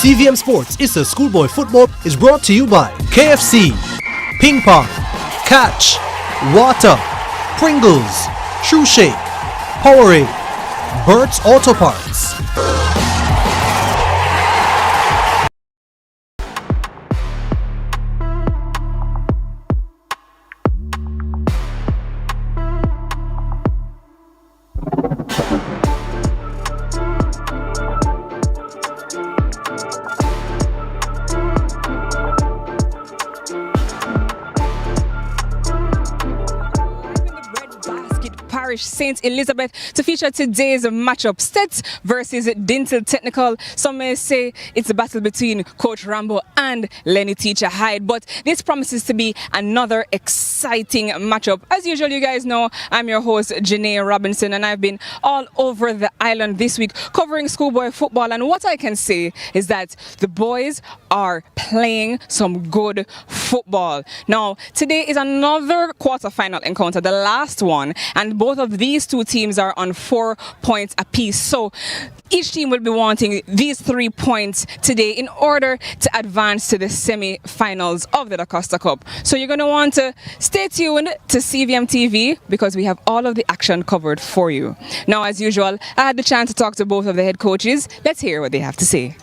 CVM Sports ISSA Schoolboy Football is brought to you by KFC, Ping Pong, Catch, Water, Pringles, True Shake, Powerade, Burt's Auto Parts. St. Elizabeth to feature today's matchup, Stets versus Dinthill Technical. Some may say it's a battle between Coach Rambo and Lenny Teacher Hyde, but this promises to be another exciting matchup. As usual, you guys know I'm your host Janae Robinson, and I've been all over the island this week covering schoolboy football, and what I can say is that the boys are playing some good football. Now today is another quarter-final encounter, the last one, and both of these two teams are on 4 points apiece. So each team will be wanting these 3 points today in order to advance to the semi-finals of the Da Costa Cup. So you're going to want to stay tuned to CVM TV because we have all of the action covered for you. Now, as usual, I had the chance to talk to both of the head coaches. Let's hear what they have to say.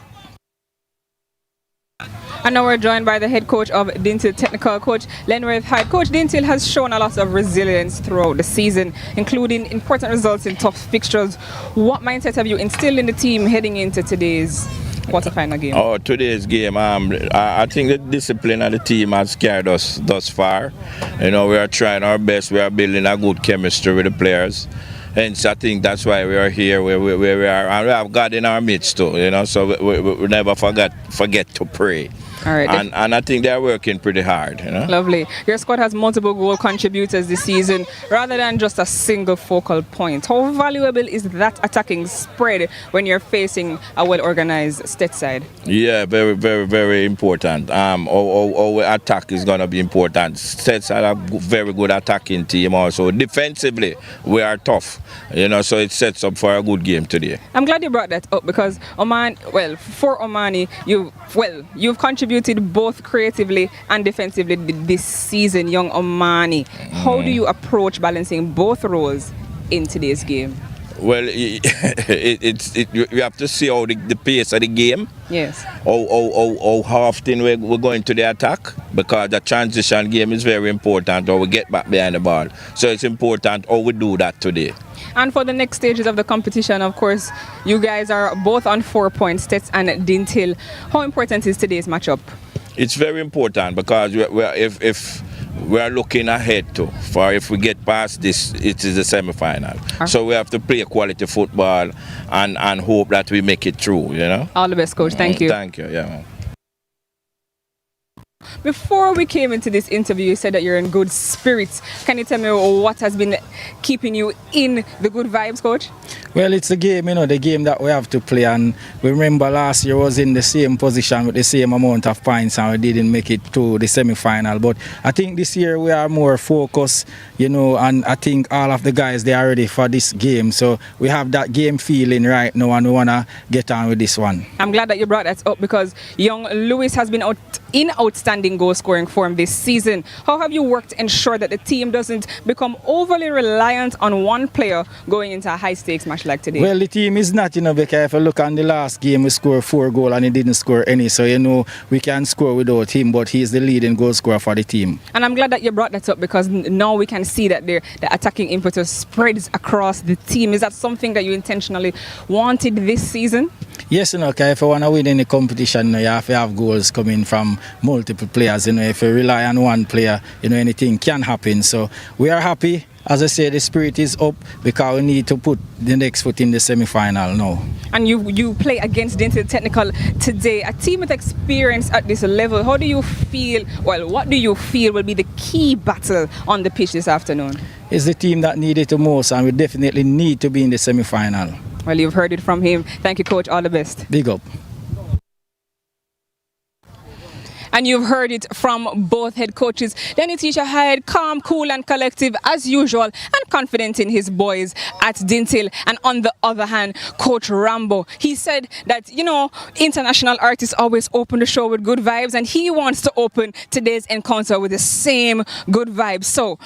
And now we're joined by the head coach of Dinthill Technical, Coach Lenworth Hyde. Coach, Dinthill has shown a lot of resilience throughout the season, including important results in tough fixtures. What mindset have you instilled in the team heading into today's quarterfinal game? Oh, today's game, I think the discipline of the team has carried us thus far. You know, we are trying our best. We are building a good chemistry with the players. Hence, I think that's why we are here where we are, and we have God in our midst too. You know, so we never forget to pray. All right. And I think they're working pretty hard. You know? Lovely. Your squad has multiple goal contributors this season rather than just a single focal point. How valuable is that attacking spread when you're facing a well-organized state side? Yeah, very, very, very important. Our attack is going to be important. States are a very good attacking team also. Defensively, we are tough. You know, so it sets up for a good game today. I'm glad you brought that up because for Omani, you've contributed both creatively and defensively this season, young Omani. How do you approach balancing both roles in today's game? Well, you have to see how the pace of the game. Yes. How often we're going to the attack, because the transition game is very important, or we get back behind the ball. So it's important how we do that today. And for the next stages of the competition, of course, you guys are both on 4 points, Stets and Dinthill. How important is today's matchup? It's very important because if we are looking ahead if we get past this, it is the semi-final. So we have to play quality football and hope that we make it through, you know. All the best, Coach. Thank you. Thank you, yeah. Before we came into this interview, you said that you're in good spirits. Can you tell me what has been keeping you in the good vibes, Coach? Well, it's a game, you know, the game that we have to play. And we remember last year was in the same position with the same amount of points and we didn't make it to the semi-final. But I think this year we are more focused, you know, and I think all of the guys, they are ready for this game. So we have that game feeling right now and we want to get on with this one. I'm glad that you brought that up because young Lewis has been in outstanding goal scoring form this season. How have you worked to ensure that the team doesn't become overly reliant on one player going into a high stakes match like today? Well, the team is not, you know, because if you look on the last game, we scored 4 goals and he didn't score any. So, you know, we can score without him, but he's the leading goal scorer for the team. And I'm glad that you brought that up because now we can see that the attacking impetus spreads across the team. Is that something that you intentionally wanted this season? Yes, you know, because if you want to win any competition, you know, you have to have goals coming from multiple players. You know, if you rely on one player, you know, anything can happen. So we are happy. As I said, the spirit is up because we need to put the next foot in the semi-final now. And you play against Dinthill Technical today, a team with experience at this level. How do you feel, what do you feel will be the key battle on the pitch this afternoon? It's the team that needed the most and we definitely need to be in the semi-final. Well, you've heard it from him. Thank you, Coach. All the best. Big up. And you've heard it from both head coaches. Lenny Teacher Hyde, calm, cool and collective as usual and confident in his boys at Dinthill. And on the other hand, Coach Rambo, he said that, you know, international artists always open the show with good vibes, and he wants to open today's encounter with the same good vibes. So,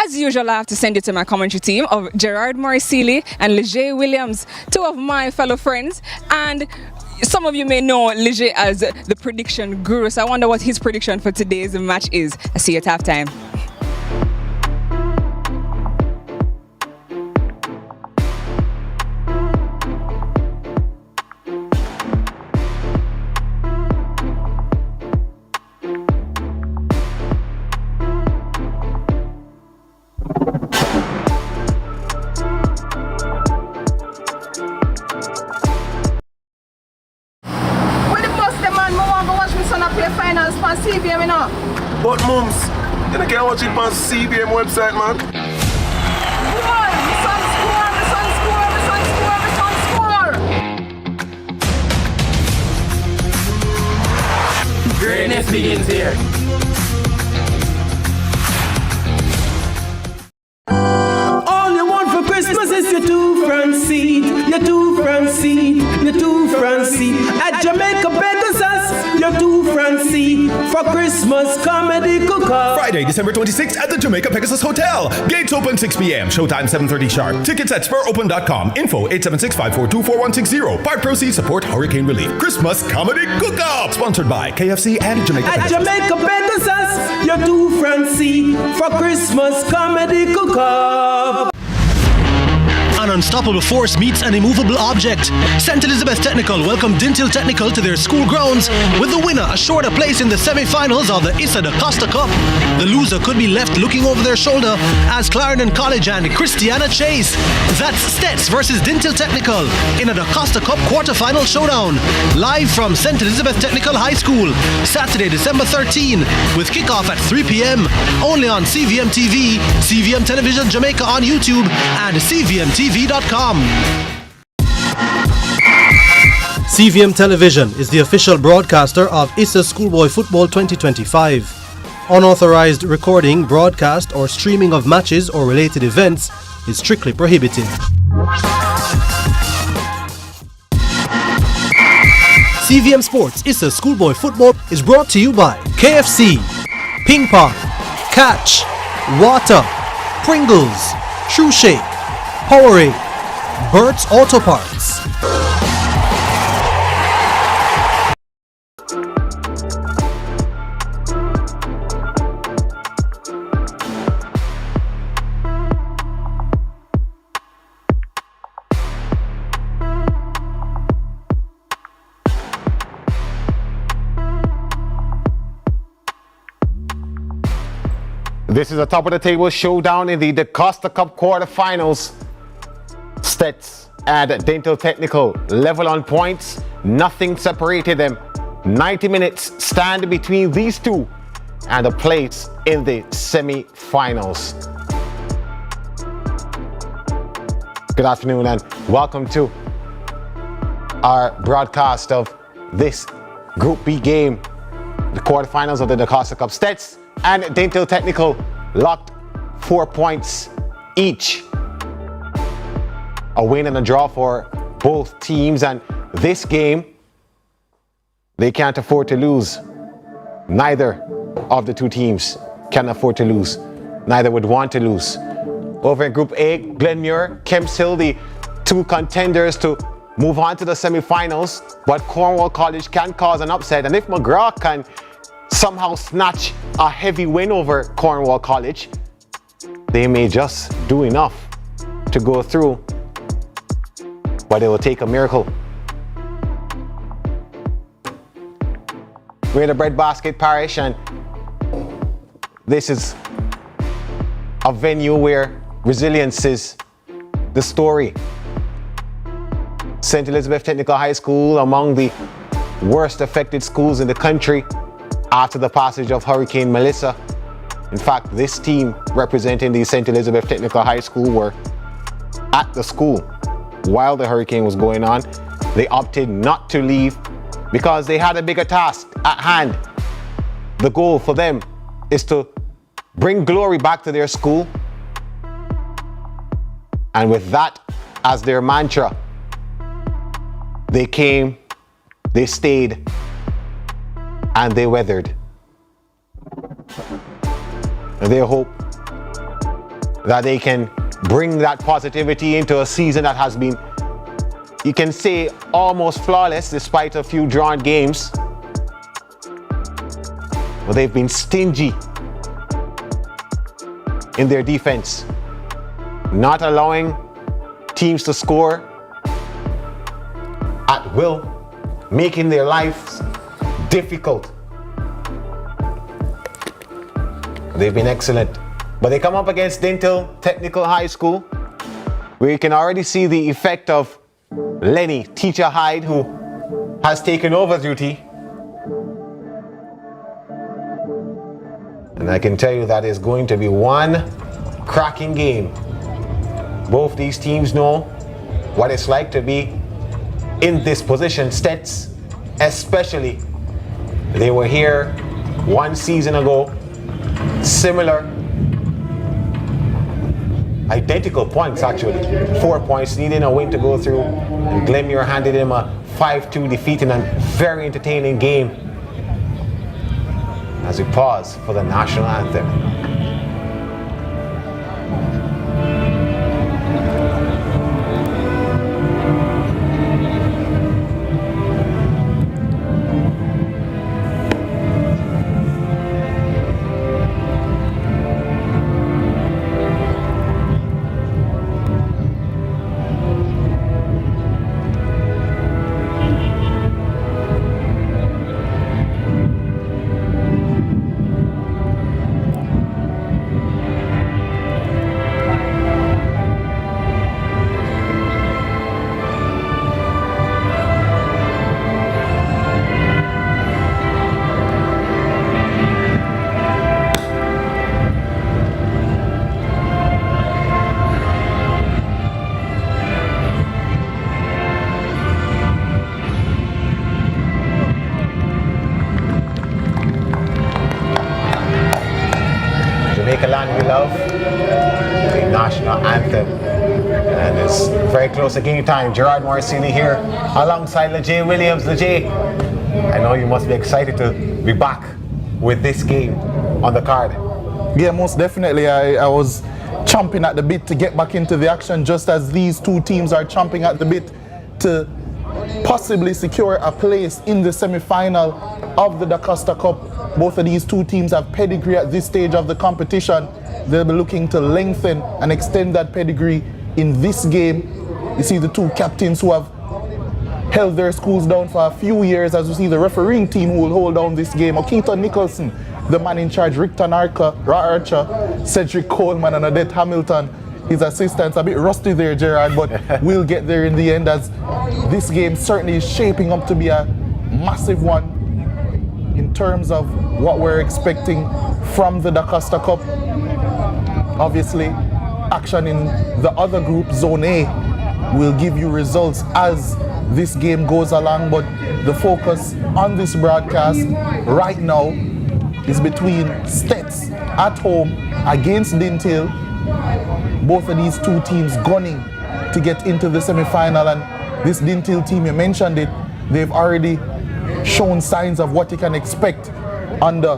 as usual, I have to send it to my commentary team of Gerard Morrisili and Leger Williams, two of my fellow friends. And some of you may know Leger as the prediction guru, so I wonder what his prediction for today's match is. I see you at halftime. CVM, you know. But mums, you know, can't watch it on CVM website, man. Score! The sun score! The sun score! The sun score! The sun score! Greatness begins here. All you want for Christmas is your 2 front seat, your 2 front seat, your 2 front seat. At Jamaica Pegasus, your 2 front seat for Christmas comedy cook-off. Friday, December 26th at the Jamaica Pegasus Hotel. Gates open 6 p.m. Showtime 7:30 sharp. Tickets at spuropen.com. Info 876-542-4160. Part proceeds support hurricane relief. Christmas comedy cook-off. Sponsored by KFC and Jamaica At Pegasus. Jamaica Pegasus, your 2 front seat for Christmas comedy cook-off. An unstoppable force meets an immovable object. St. Elizabeth Technical welcomed Dinthill Technical to their school grounds, with the winner assured a place in the semi-finals of the ISSA Da Costa Cup. The loser could be left looking over their shoulder as Clarendon College and Christiana Chase. That's Stets versus Dinthill Technical in a Da Costa Cup quarter-final showdown. Live from St. Elizabeth Technical High School, Saturday, December 13, with kickoff at 3 p.m. only on CVM TV, CVM Television Jamaica on YouTube, and CVM-TV.com. CVM Television is the official broadcaster of ISSA Schoolboy Football 2025. Unauthorized recording, broadcast or streaming of matches or related events is strictly prohibited. CVM Sports ISSA Schoolboy Football is brought to you by KFC, Ping Pong, Catch, Water, Pringles, Shoe Shake, Powerade, Bert's Auto Parts. This is a top of the table showdown in the Da Costa Cup quarterfinals. Stets and Dinthill Technical level on points. Nothing separated them. 90 minutes stand between these two and a place in the semi-finals. Good afternoon and welcome to our broadcast of this Group B game, the quarterfinals of the Da Costa Cup. Stets and Dinthill Technical locked 4 points each. A win and a draw for both teams, and this game they can't afford to lose. Neither of the two teams can afford to lose. Neither would want to lose. Over in Group A, Glenmuir, Kemps Hill, the two contenders to move on to the semi-finals, but Cornwall College can cause an upset, and if McGraw can somehow snatch a heavy win over Cornwall College, they may just do enough to go through, but it will take a miracle. We're in the Breadbasket Parish, and this is a venue where resilience is the story. St. Elizabeth Technical High School, among the worst affected schools in the country after the passage of Hurricane Melissa. In fact, this team representing the St. Elizabeth Technical High School were at the school while the hurricane was going on. They opted not to leave because they had a bigger task at hand. the goal for them is to bring glory back to their school. And with that as their mantra, they came, they stayed, and they weathered. And they hope that they can bring that positivity into a season that has been, you can say, almost flawless despite a few drawn games. But they've been stingy in their defense, not allowing teams to score at will, making their lives difficult. They've been excellent. But they come up against Dinthill Technical High School, where you can already see the effect of Lenny, Teacher Hyde, who has taken over duty. And I can tell you that is going to be one cracking game. Both these teams know what it's like to be in this position. Stets, especially. They were here one season ago. Similar, identical points actually. 4 points, needing a win to go through. And Glenmuir handed him a 5-2 defeat in a very entertaining game. As we pause for the national anthem. Jamaica land we love, the national anthem. And it's very close to game time. Gerard Morrisini here alongside LeJay Williams. LeJay, I know you must be excited to be back with this game on the card. Yeah, most definitely. I was chomping at the bit to get back into the action, just as these two teams are chomping at the bit to possibly secure a place in the semi-final of the DaCosta Cup. Both of these two teams have pedigree at this stage of the competition. They'll be looking to lengthen and extend that pedigree in this game. You see the two captains who have held their schools down for a few years, as you see the refereeing team who will hold down this game. Okito Nicholson, the man in charge, Rickton Archer, Cedric Coleman and Odette Hamilton, his assistants. A bit rusty there, Gerard, but we'll get there in the end, as this game certainly is shaping up to be a massive one in terms of what we're expecting from the DaCosta Cup. Obviously, action in the other group, Zone A, will give you results as this game goes along, but the focus on this broadcast right now is between Stets at home against Dinthill. Both of these two teams gunning to get into the semi-final, and this Dinthill team, you mentioned it, they've already shown signs of what you can expect under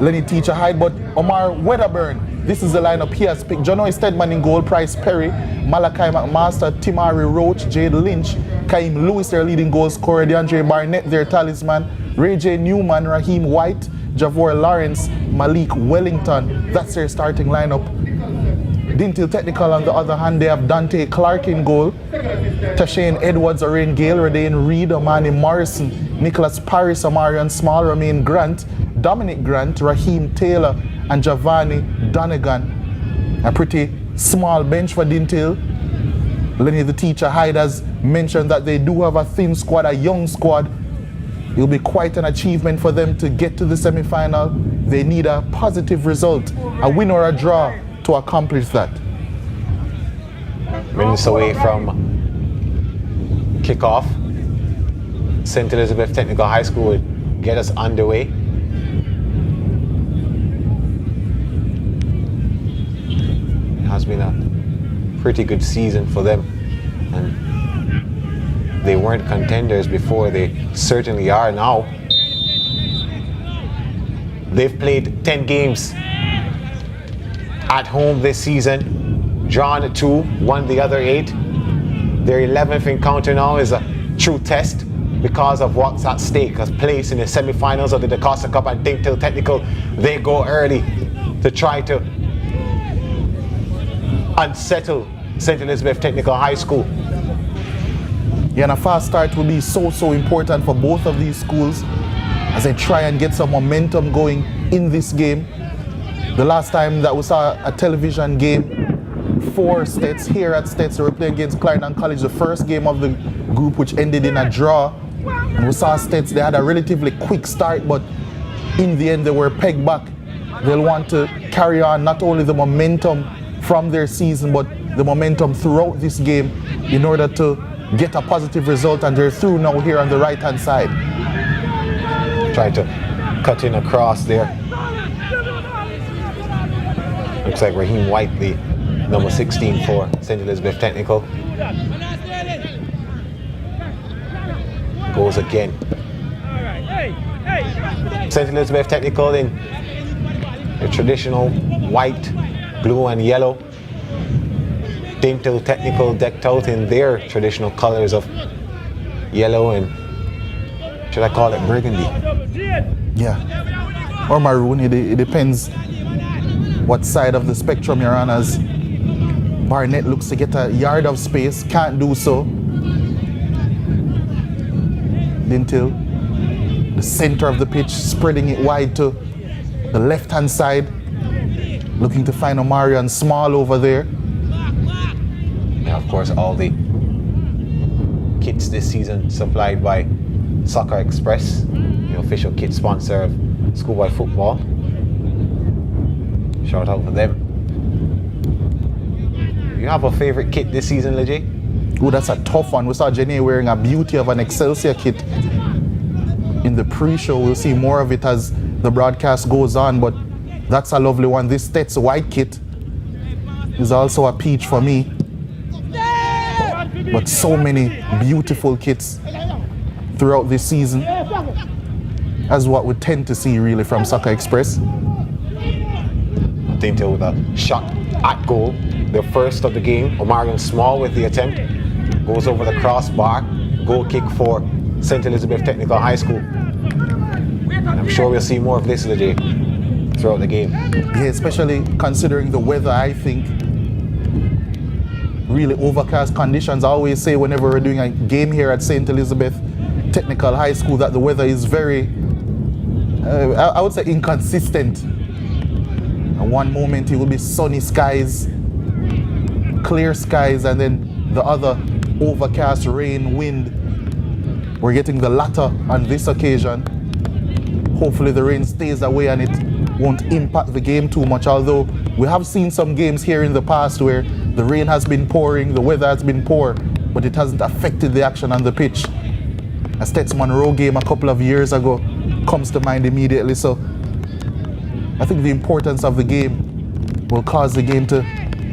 Lenny Teacher Hyde. But Omar Wedderburn, this is the lineup he has picked. Jonoy Stedman in goal, Price Perry, Malachi McMaster, Timari Roach, Jade Lynch, Kaim Lewis, their leading goal scorer, DeAndre Barnett, their talisman, Ray J. Newman, Raheem White, Javor Lawrence, Malik Wellington. That's their starting lineup. Dinthill Technical, on the other hand, they have Dante Clark in goal, Tashane Edwards, Orain Gale, Radane Reed, Amani Morrison, Nicholas Paris, Amarian Small, Romain Grant, Dominic Grant, Raheem Taylor, and Giovanni Donegan. A pretty small bench for Dinthill. Lenny the Teacher Hyde has mentioned that they do have a thin squad, a young squad. It'll be quite an achievement for them to get to the semi-final. They need a positive result, a win or a draw, to accomplish that. Minutes away from kickoff. St. Elizabeth Technical High School would get us underway. has been a pretty good season for them. And they weren't contenders before, they certainly are now. They've played 10 games at home this season, drawn 2, won the other 8. Their 11th encounter now is a true test because of what's at stake, as place in the semi-finals of the DaCosta Cup and Dinthill Technical. They go early to try to unsettle St. Elizabeth Technical High School. Yeah, and a fast start will be so important for both of these schools as they try and get some momentum going in this game. The last time that we saw a television game for Stets here at Stets, they were playing against Clarendon College, the first game of the group, which ended in a draw. And we saw Stets, they had a relatively quick start, but in the end they were pegged back. They'll want to carry on not only the momentum from their season, but the momentum throughout this game in order to get a positive result, and they're through now here on the right hand side. Try to cut in across there. Looks like Raheem White, the number 16 for St. Elizabeth Technical. Goes again. St. Elizabeth Technical in the traditional white, blue and yellow. Dinthill Technical decked out in their traditional colors of yellow and, should I call it, burgundy? Yeah, or maroon, it depends what side of the spectrum you're on, as Barnett looks to get a yard of space, can't do so. Dinthill, the center of the pitch, spreading it wide to the left-hand side, looking to find Omarion Small over there. And of course, all the kits this season supplied by Soccer Express, the official kit sponsor of Schoolboy football. Shout out for them. You have a favorite kit this season, Leje? Oh, that's a tough one. We saw Jenny wearing a beauty of an Excelsior kit in the pre-show. We'll see more of it as the broadcast goes on, but that's a lovely one. This Stets white kit is also a peach for me. But so many beautiful kits throughout this season, as what we tend to see really from Soccer Express. Dinthill with a shot at goal, the first of the game. Omarion Small with the attempt, goes over the crossbar. Goal kick for St. Elizabeth Technical High School. And I'm sure we'll see more of this today throughout the game. Yeah, especially considering the weather, I think. Really overcast conditions. I always say whenever we're doing a game here at St. Elizabeth Technical High School that the weather is very, I would say, inconsistent. And one moment it will be sunny skies, clear skies, and then the other overcast, rain, wind. We're getting the latter on this occasion. Hopefully the rain stays away and it won't impact the game too much, although we have seen some games here in the past where the rain has been pouring, the weather has been poor, but it hasn't affected the action on the pitch. A Stets Monroe game a couple of years ago comes to mind immediately, so I think the importance of the game will cause the game to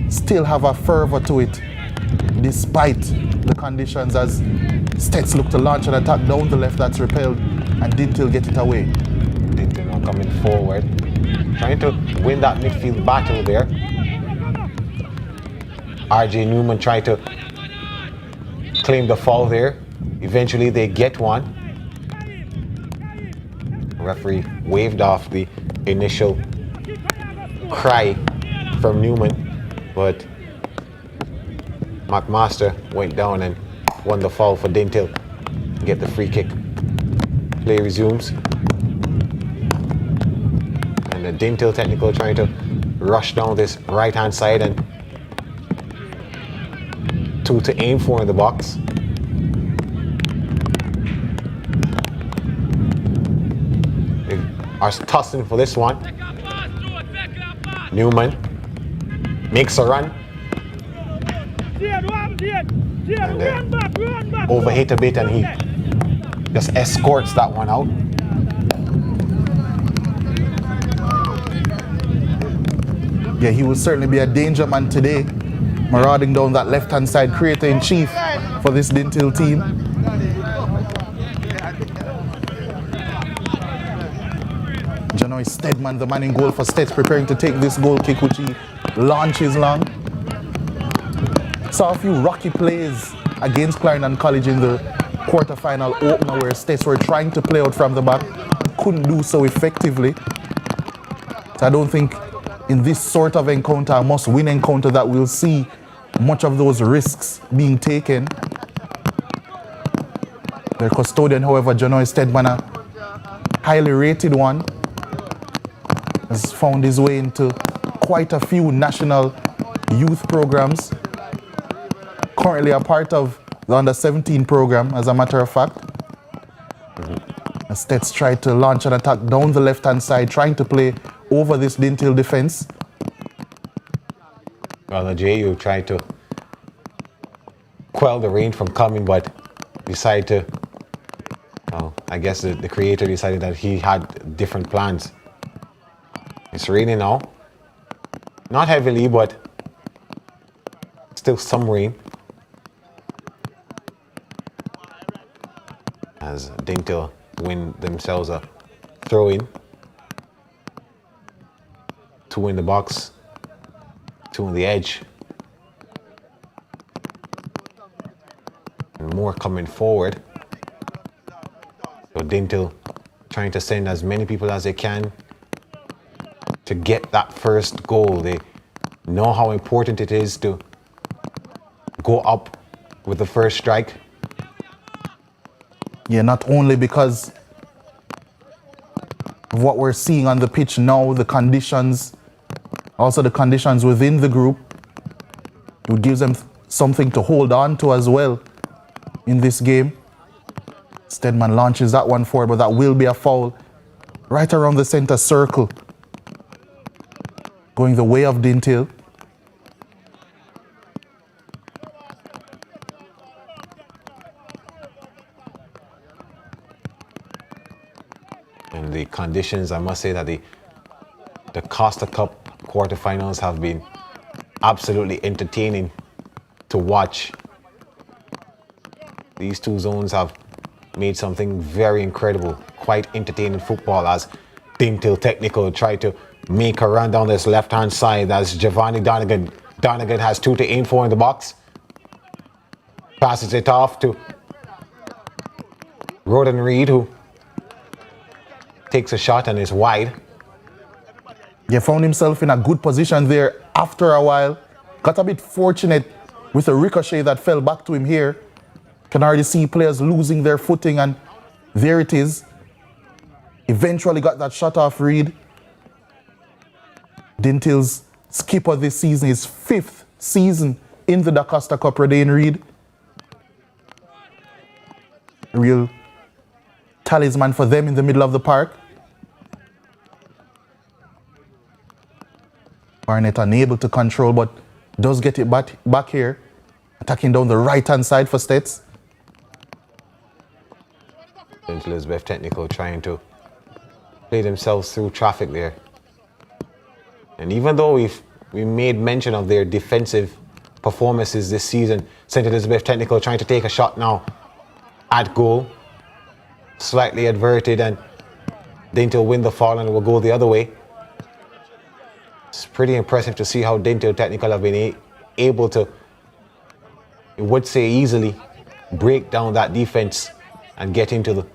still have a fervor to it, despite the conditions, as Stets look to launch an attack down the left that's repelled, and Dinthill get it away. Dinthill now coming forward, trying to win that midfield battle there. RJ Newman trying to claim the foul there. Eventually they get one. The referee waved off the initial cry from Newman, but McMaster went down and won the foul for Dinthill. Get the free kick. Play resumes. And the Dinthill Technical trying to rush down this right hand side, and 2 to aim for in the box. They are tossing for this one. Newman makes a run. And then overhit a bit, and he just escorts that one out. Yeah, he will certainly be a danger man today, marauding down that left-hand side, creator-in-chief for this Dinthill team. Janoy Stedman, the man in goal for Stets, preparing to take this goal kick, which he launches long. Saw a few rocky plays against Clarendon College in the quarter-final opener where Stets were trying to play out from the back, couldn't do so effectively. So I don't think in this sort of encounter, a must-win encounter, that we'll see much of those risks being taken. Their custodian, however, Janoy Stedman, a highly rated one, has found his way into quite a few national youth programs. Currently a part of the under-17 program, as a matter of fact. As Stets tried to launch an attack down the left-hand side, trying to play over this Dinthill defense. Well, the JU tried to quell the rain from coming, but decided to, well, I guess the creator decided that he had different plans. It's raining now. Not heavily, but still some rain. As Dinthill win themselves a throw-in. 2 in the box, 2 on the edge. And more coming forward. So Dinthill trying to send as many people as they can to get that first goal. They know how important it is to go up with the first strike. Yeah, not only because of what we're seeing on the pitch now, the conditions, also the conditions within the group. It gives them something to hold on to as well in this game. Stedman launches that one forward, but that will be a foul right around the center circle, going the way of Dinthill. And the conditions, I must say that the Costa Cup quarterfinals have been absolutely entertaining to watch. These two zones have made something very incredible, quite entertaining football, as Dinthill Technical try to make a run down this left-hand side as Giovanni Donegan. Donegan has 2 to aim for in the box. Passes it off to Roden Reed, who takes a shot and is wide. He found himself in a good position there after a while. Got a bit fortunate with a ricochet that fell back to him here. Can already see players losing their footing, and there it is. Eventually got that shot off Reed. Dinthill's skipper this season, his 5th season in the Da Costa Cup, Rodane Reed. A real talisman for them in the middle of the park. Barnett unable to control, but does get it back here. Attacking down the right-hand side for Stets. St. Elizabeth Technical trying to play themselves through traffic there. And even though we made mention of their defensive performances this season, St. Elizabeth Technical trying to take a shot now at goal. Slightly adverted, and Dinthill win the fall and will go the other way. It's pretty impressive to see how Dinthill Technical have been able to, I would say easily, break down that defense and get into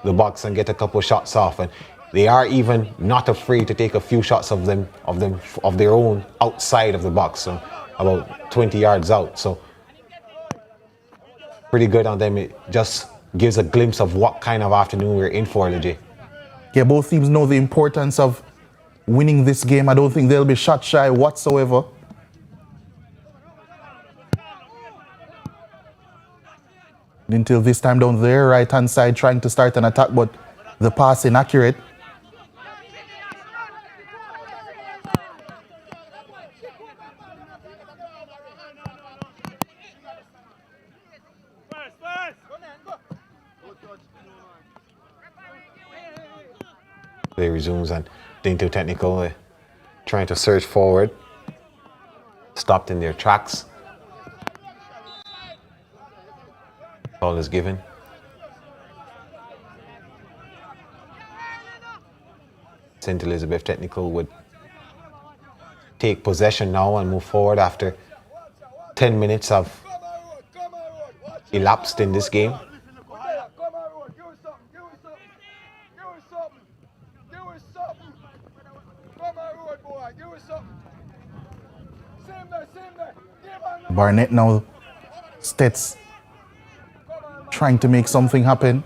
the box and get a couple of shots off. And they are even not afraid to take a few shots of their own outside of the box, so about 20 yards out. So pretty good on them. It just gives a glimpse of what kind of afternoon we're in for, Legit. Yeah, both teams know the importance of winning this game. I don't think they'll be shot shy whatsoever. Until this time down their right-hand side, trying to start an attack, but the pass inaccurate. Play resumes and Dinthill Technical trying to surge forward. stopped in their tracks. Foul is given. St. Elizabeth Technical would take possession now and move forward after 10 minutes of elapsed in this game. Barnett now, Stets trying to make something happen.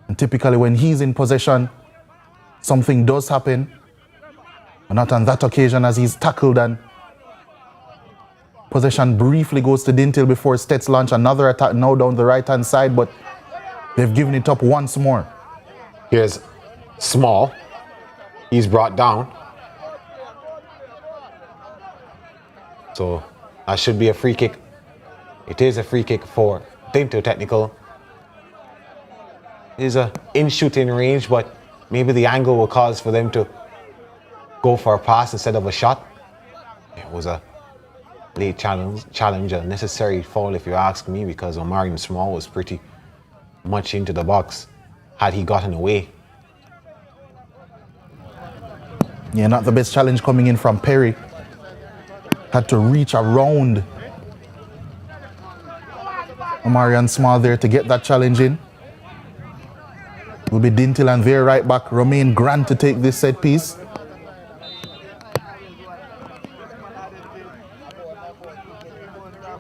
And typically when he's in possession, something does happen. But not on that occasion as he's tackled, and possession briefly goes to Dinthill before Stets launch another attack now down the right-hand side, but they've given it up once more. Here's Small. He's brought down. So that should be a free kick. It is a free kick for Dinthill Technical. It is in shooting range, but maybe the angle will cause for them to go for a pass instead of a shot. It was a late challenge, a necessary foul if you ask me, because Omarion Small was pretty much into the box had he gotten away. Yeah, not the best challenge coming in from Perry. Had to reach around Omarion Small there to get that challenge in. Will be Dinthill and their right back Romain Grant to take this set piece.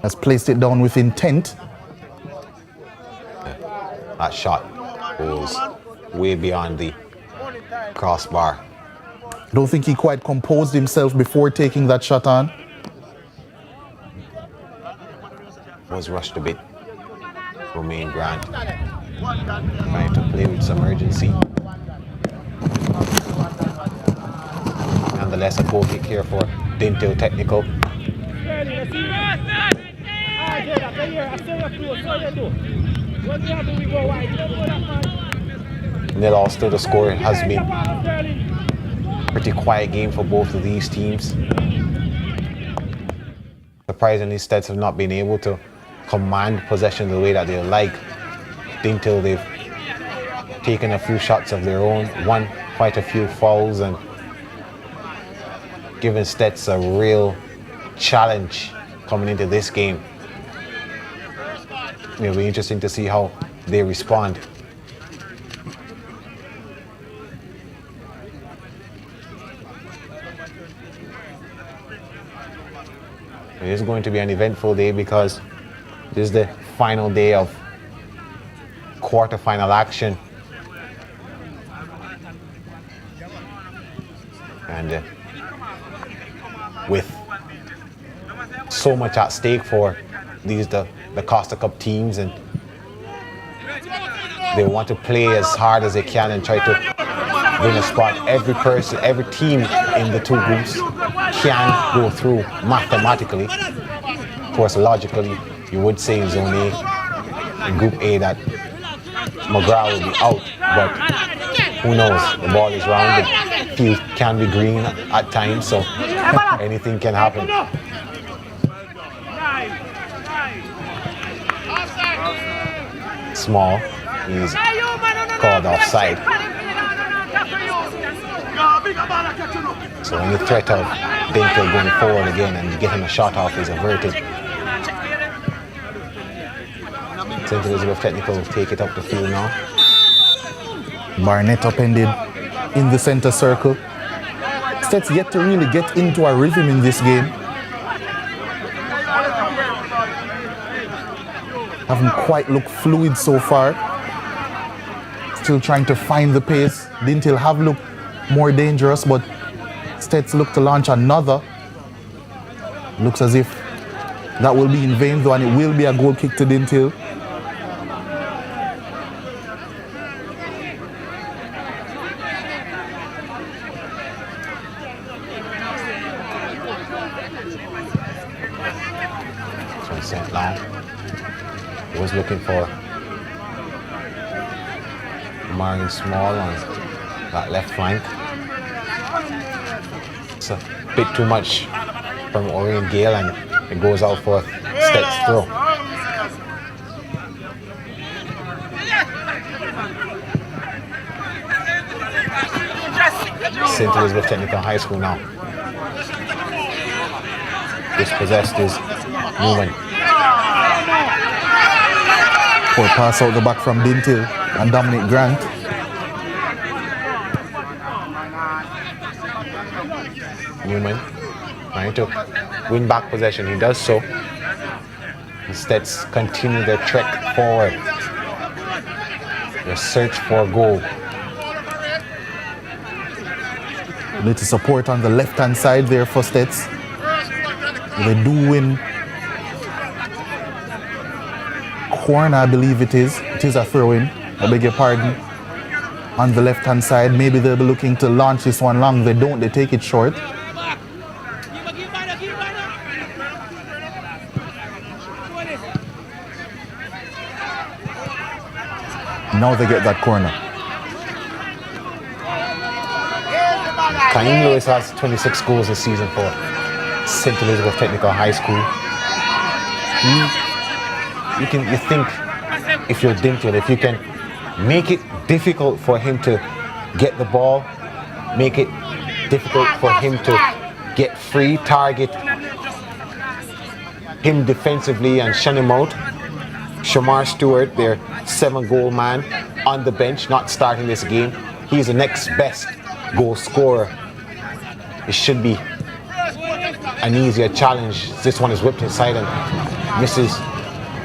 Has placed it down with intent. That shot goes way beyond the crossbar. I don't think he quite composed himself before taking that shot on. Was rushed a bit. Romain Grant trying to play with some urgency. Nonetheless, a goal kick here for Dinthill Technical. Nil all still the score. It has been a pretty quiet game for both of these teams. Surprisingly, Steds have not been able to command possession the way that they like. Dinthill, they've taken a few shots of their own, won quite a few fouls, and given Stets a real challenge coming into this game. It'll be interesting to see how they respond. It is going to be an eventful day because this is the final day of quarterfinal action. And with so much at stake for the Costa Cup teams, and they want to play as hard as they can and try to win a spot. Every team in the two groups can go through mathematically. Of course, logically, you would say in Zone A, in Group A, that McGrath will be out, but who knows? The ball is round, the field can be green at times, so anything can happen. Small, he's called offside. So any threat of Dinthill going forward again and getting a shot off is averted. St. Elizabeth Technical take it up the field now. Barnett upended in the center circle. Stets yet to really get into a rhythm in this game. Haven't quite looked fluid so far. Still trying to find the pace. Dinthill have looked more dangerous, but Stets look to launch another. Looks as if that will be in vain though, and it will be a goal kick to Dinthill. So St. Long was looking for Marion Small on that left flank. It's a bit too much from Orion Gale, and it goes out for Stet's throw. St. Elizabeth Technical High School now. Dispossessed is Newman. Poor pass out the back from Dinthill and Dominic Grant. Newman trying to win back possession. He does so. Instead, continue their trek forward. Their search for a goal. Little support on the left-hand side there for Stets. They do win. Corner, I believe it is. It is a throw-in. I beg your pardon. On the left-hand side, maybe they'll be looking to launch this one long. They don't. They take it short. Now they get that corner. Kaim Lewis has 26 goals this season for St. Elizabeth Technical High School. You think if you're Dinthill, if you can make it difficult for him to get the ball, make it difficult for him to get free, target him defensively and shun him out. Shamar Stewart, their 7-goal man, on the bench, not starting this game. He's the next best goal scorer. It should be an easier challenge. This one is whipped inside and misses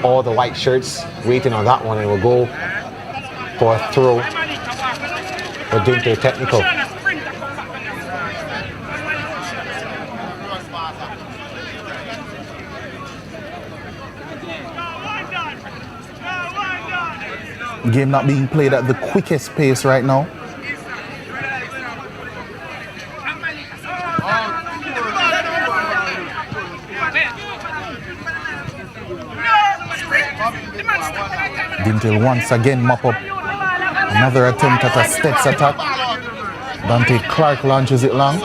all the white shirts, waiting on that one, and will go for a throw for Dinthill Technical. Game not being played at the quickest pace right now. Dinthill once again mop up another attempt at a Stets attack. Dante Clark launches it long.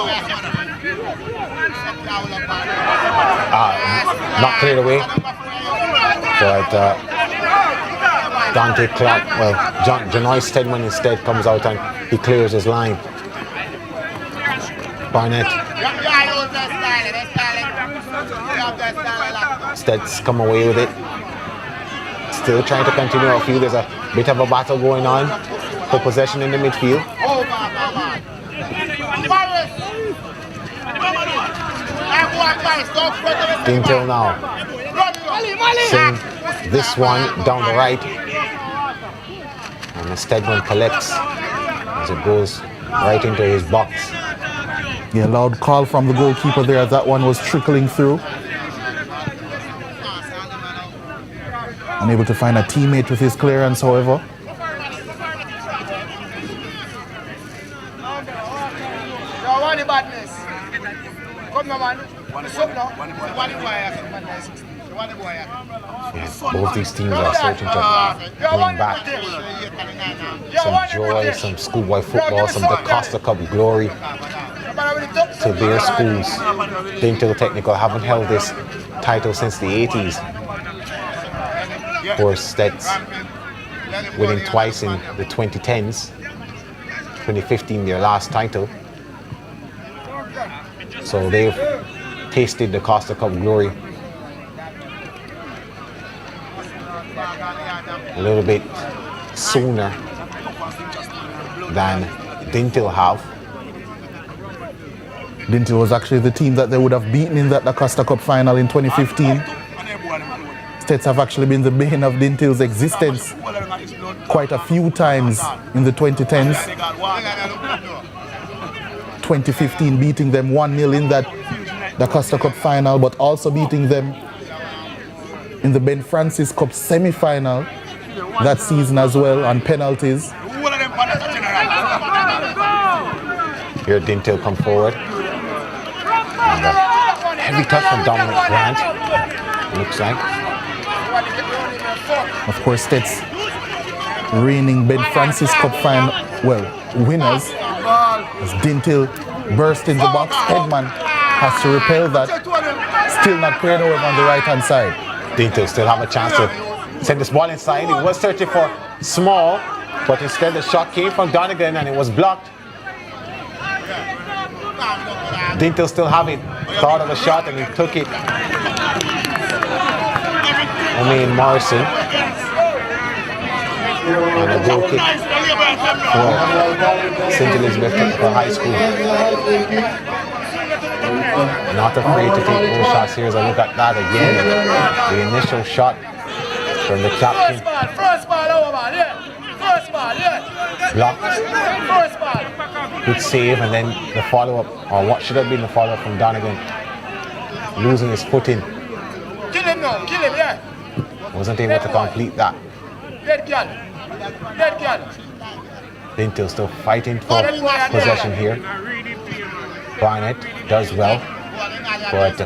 Not cleared away, but Dante Clark, well, Janoy Stedman instead comes out and he clears his line. Barnett. Steds come away with it. Still trying to continue our field. There's a bit of a battle going on for possession in the midfield. Dinthill now. Send this one down the right. And Stedman collects as it goes right into his box. Yeah, loud call from the goalkeeper there as that one was trickling through. Unable to find a teammate with his clearance, however. Yes, both these teams are searching to bring back some joy, some schoolboy football, some DaCosta Cup glory to their schools. Dinthill Technical haven't held this title since the 80s. Of course, Stets winning twice in the 2010s, 2015 their last title. So they've tasted the Costa Cup glory a little bit sooner than Dinthill have. Dinthill was actually the team that they would have beaten in that Costa Cup final in 2015. Stets have actually been the bane of Dinthill's existence quite a few times in the 2010s. 2015 beating them 1-0 in that Costa Cup final, but also beating them in the Ben Francis Cup semi-final that season as well on penalties. Here Dinthill come forward. And heavy touch from Dominic Grant, looks like. Of course, Stets reigning Ben Francis Cup final, winners. As Dinthill burst in the box, Headman has to repel that. Still not playing over on the right-hand side. Dinthill still have a chance to send this ball inside. He was searching for Small, but instead the shot came from Donegan and it was blocked. Dinthill still having thought of a shot and he took it. Morrison and a goal kick for St. Elizabeth Technical High School. Not afraid to take more shots here as I look at that again. The initial shot from the captain. Blocked. Good save, and then the follow-up, or what should have been the follow-up from Donegan. Losing his footing. Kill him now, kill him, yeah. Wasn't able to complete that. Dead girl. Dead girl. Dinthill still fighting for possession here. Barnett does well, but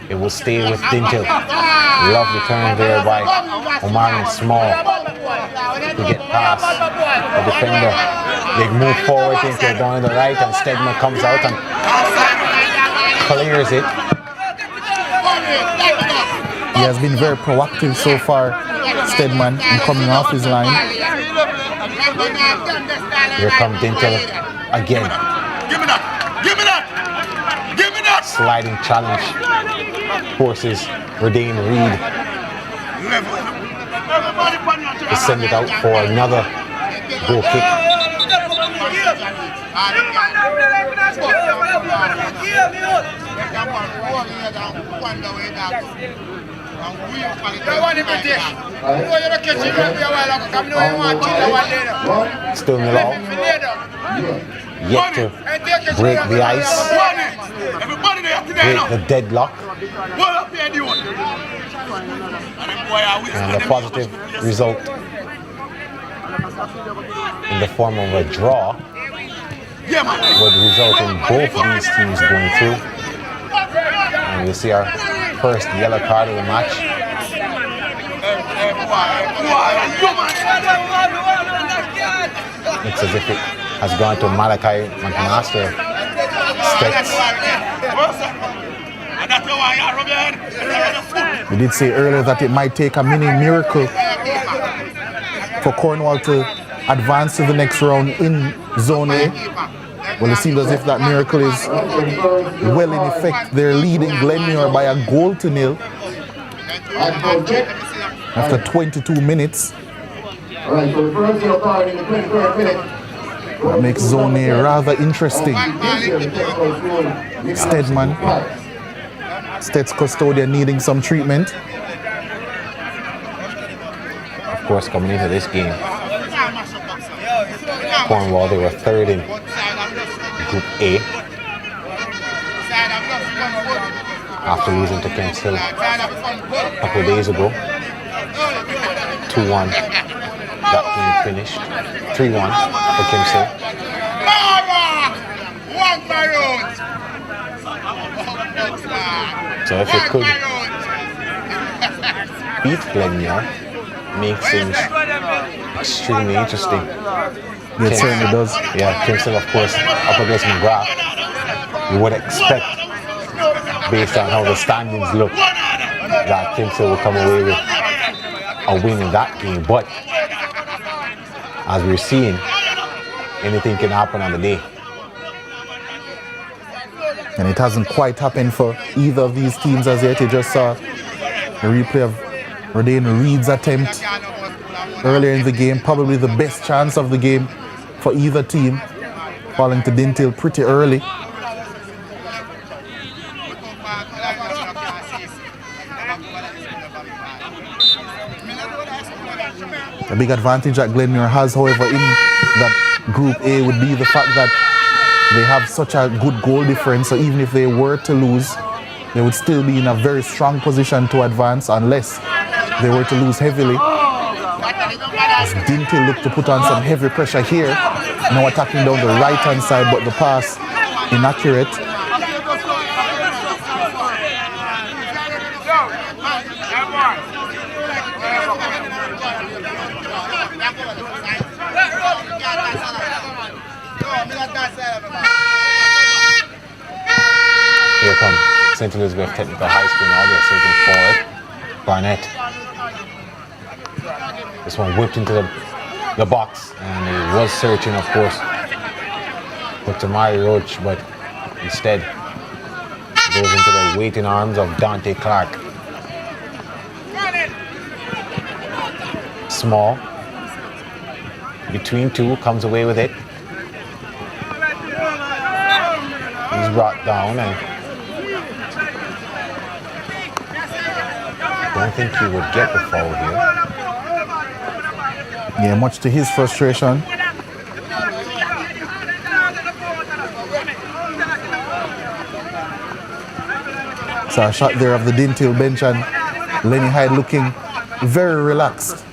it will stay with Dinthill. Lovely turn there by Omarion Small to get past the defender. They move forward, Dinthill down to the right, and Stedman comes out and clears it. He has been very proactive so far, Stedman, in coming off his line. Here comes Dinthill again. Give me that. Give me that. Give me that. Sliding challenge forces Redain Reed to send it out for another goal kick. Still nil all. Yet to break the ice, break the deadlock, and a positive result in the form of a draw would result in both these teams going through. And we'll see our first yellow card of the match. It's as if it has gone to Malachi McMaster. We did say earlier that it might take a mini miracle for Cornwall to advance to the next round in Zone A. Well, it seems as if that miracle is well in effect. They're leading Glenmuir by a goal to nil after 22 minutes. That makes Zone A rather interesting. Stedman, Sted's custodian, needing some treatment. Of course, coming into this game, Cornwall, they were third in Group A after losing to Kemps Hill a couple of days ago. 2-1, that game finished. 3-1 for Kemps Hill. So if it could beat Glenmuir, makes things extremely interesting. It certainly does. Yeah, Kemps Hill, of course, up against McGrath. You would expect, based on how the standings look, that Kemps Hill will come away with a win in that game. But as we're seeing, anything can happen on the day. And it hasn't quite happened for either of these teams as yet. You just saw a replay of Redain Reed's attempt earlier in the game. Probably the best chance of the game for either team, falling to Dinthill pretty early. A big advantage that Glenmuir has, however, in that Group A would be the fact that they have such a good goal difference, so even if they were to lose, they would still be in a very strong position to advance unless they were to lose heavily. As Dinthill look to put on some heavy pressure here, now attacking down the right-hand side, but the pass inaccurate. Here comes St. Elizabeth Technical High School now. They're searching forward. Barnett. This one whipped into the box, and he was searching, of course, for Tamari Roach, but instead goes into the waiting arms of Dante Clark. Small. Between two, comes away with it. He's brought down, and I don't think he would get the foul here. Yeah, much to his frustration. So a shot there of the Dinthill bench, and Lenny Hyde looking very relaxed.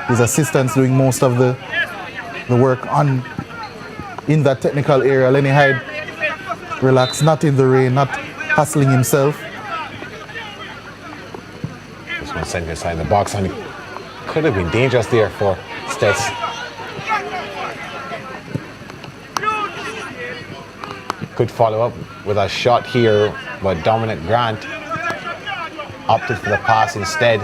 His assistants doing most of the work in that technical area. Lenny Hyde relaxed, not in the rain, not hustling himself. This one sent inside the box, and it could have been dangerous there for Stets. Could follow up with a shot here, but Dominic Grant opted for the pass instead.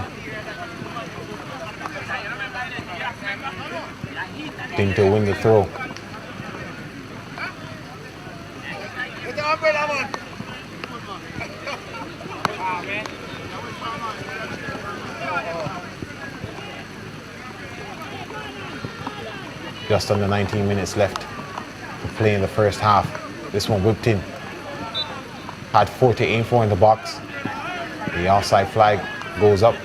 Dinthill win the throw. Just under 19 minutes left to play in the first half. This one whipped in. Had 4 to aim for in the box. The offside flag goes up.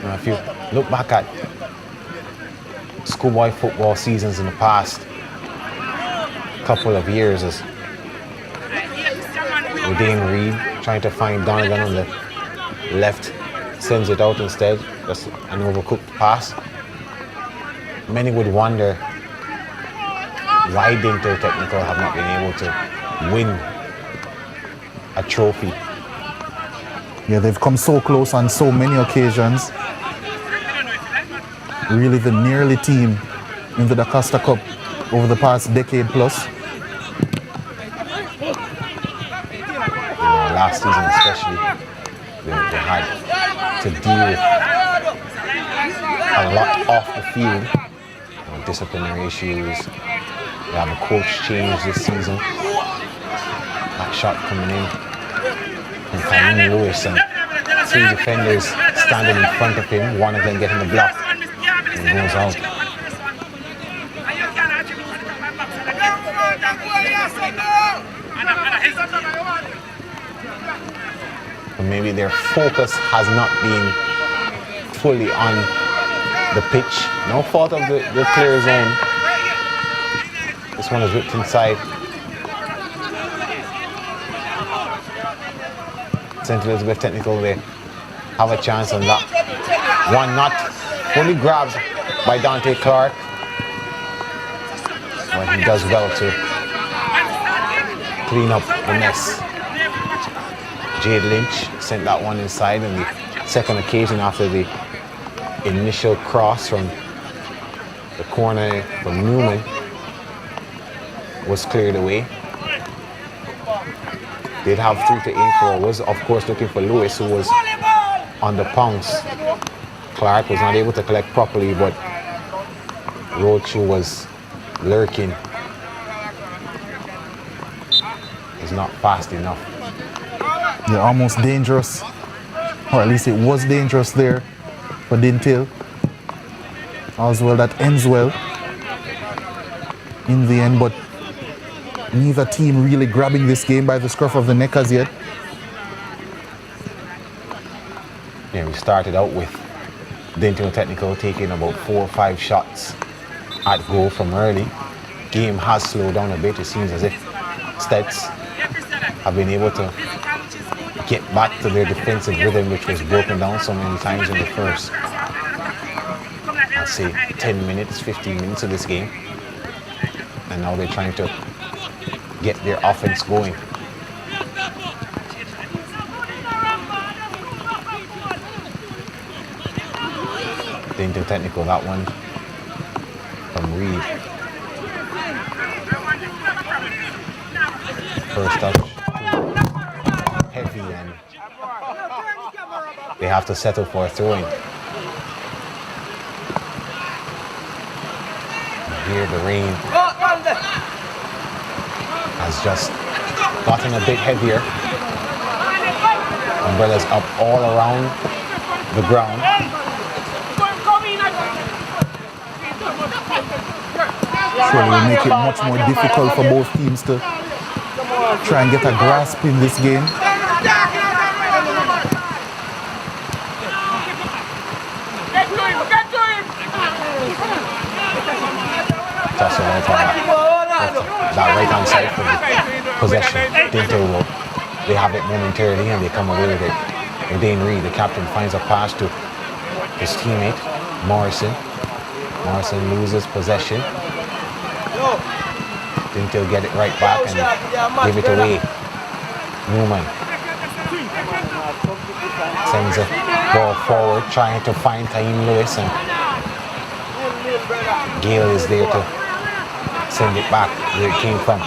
Now, if you look back at schoolboy football seasons in the past couple of years, as Dane Reed trying to find Donegan on the left, sends it out instead, just an overcooked pass. Many would wonder why Dinthill Technical have not been able to win a trophy. Yeah, they've come so close on so many occasions. Really the nearly team in the DaCosta Cup over the past decade plus. Last season especially, they had to deal with a lot off the field. Disciplinary issues. They have a coach change this season. That shot coming in from Kyle Lewis, and 3 defenders standing in front of him, one of them getting the block and goes out. But maybe their focus has not been fully on the pitch. No fault of the clear zone. This one is whipped inside. St. Elizabeth Technical, they have a chance on that. One not fully grabbed by Dante Clark. Well, he does well to clean up the mess. Jade Lynch sent that one inside on the second occasion after the initial cross from the corner from Newman was cleared away. They'd have 3 to aim for. Was of course looking for Lewis, who was on the pounce. Clark was not able to collect properly, but Roach, who was lurking, is not fast enough. They're almost dangerous, or at least it was dangerous there for Dinthill. As well, that ends well in the end, but neither team really grabbing this game by the scruff of the neck as yet. Yeah, we started out with Dinthill Technical taking about 4 or 5 shots at goal from early. Game has slowed down a bit. It seems as if Stets have been able to get back to their defensive rhythm, which was broken down so many times in the first. I'd say 10 minutes, 15 minutes of this game. And now they're trying to get their offense going. Dinthill technical, that one from Reed. First touch, heavy, and they have to settle for a throw-in. Here the rain has just gotten a bit heavier. Umbrellas up all around the ground. Surely will make it much more difficult for both teams to try and get a grasp in this game. Toss it out that right hand side for the possession. Dinthill will, they have it momentarily and they come away with it. Dane Reed, the captain, finds a pass to his teammate Morrison. Morrison loses possession. Dinthill get it right back and give it away. Newman sends a ball forward, trying to find Taim Lewis, and Gale is there to send it back where it came from.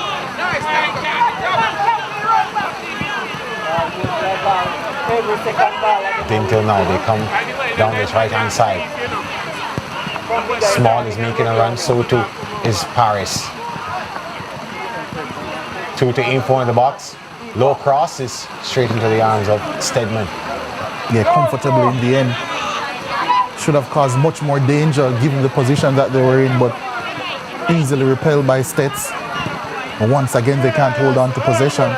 Dinthill now, they come down this right hand side. Small is making a run, so too is Paris. 2 to aim for in the box. Low cross is straight into the arms of Stedman. Yeah, comfortable in the end. Should have caused much more danger given the position that they were in, but easily repelled by Stets. And once again, they can't hold on to possession.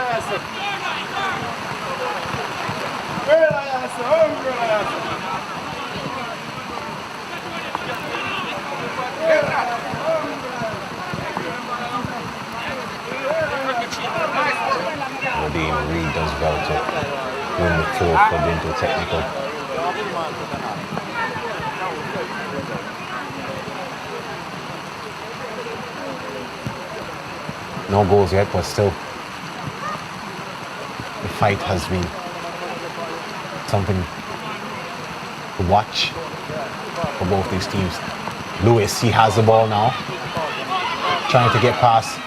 Reed does well to win the throw for Dinthill technical. No goals yet, but still the fight has been something to watch for both these teams. Lewis, he has the ball now, trying to get past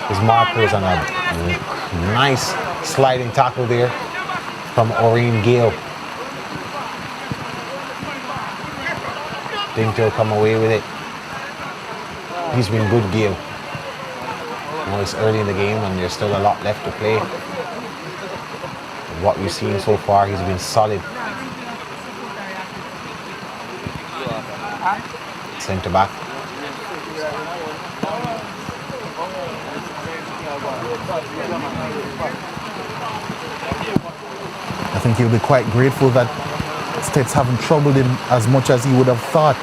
his markers, and a nice sliding tackle there from Oreen Gale. Dinthill come away with it. He's been good, Gale. Now it's early in the game and there's still a lot left to play. What we've seen so far, he's been solid. Centre back. I think he'll be quite grateful that Stets haven't troubled him as much as he would have thought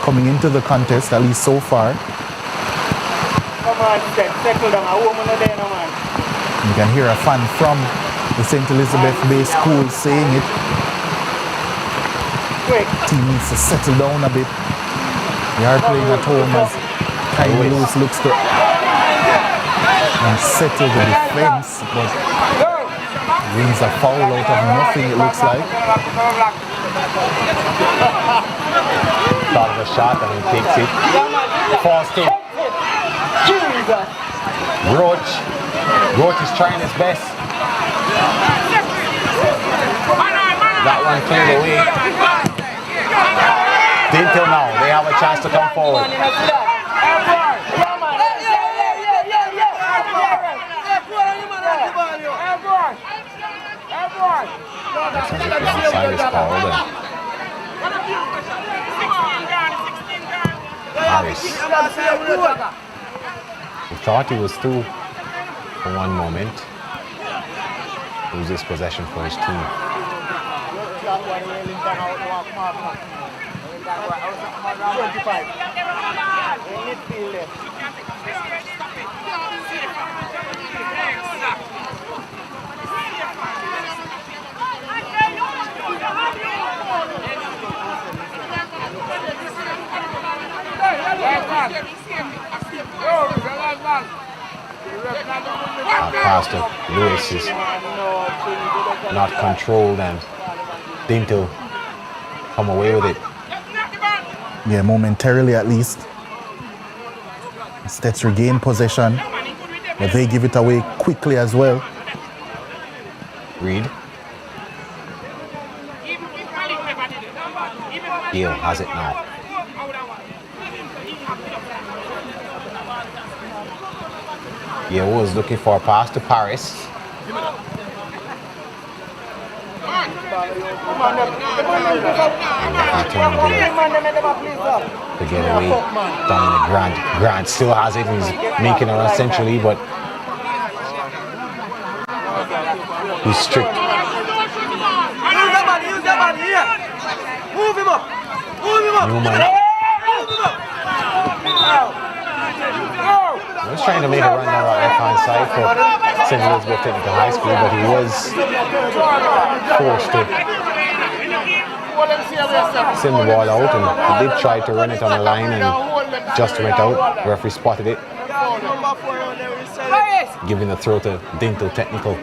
coming into the contest, at least so far. Come on, Stets, settle down. A woman there, no man. You can hear a fan from the St. Elizabeth Bay School saying it. Team needs to settle down a bit. They are playing at home as Taim Lewis looks to settle the defense, but wins a foul out of nothing, it looks like. Thought of a shot and he takes it. Falls to Roach. Roach is trying his best. That one cleared away. Dinthill now, they have a chance to come forward. Onside is called, and Harris. He thought he was through for one moment. Loses possession for his team. pass to Lewis is not controlled and Dinthill come away with it. Yeah, momentarily at least. Stets regain possession, but they give it away quickly as well. Reed. Gale has it now. Gale was looking for a pass to Paris. To get away, Dominic Grant. Grant still has it. He's making it essentially, but he's strict. Move him up. Newman. He was trying to make a run down our left-hand side for St. Elizabeth Technical High School, but he was forced to send the ball out, and he did try to run it on the line and just went out. The referee spotted it, giving the throw to Dinthill Technical.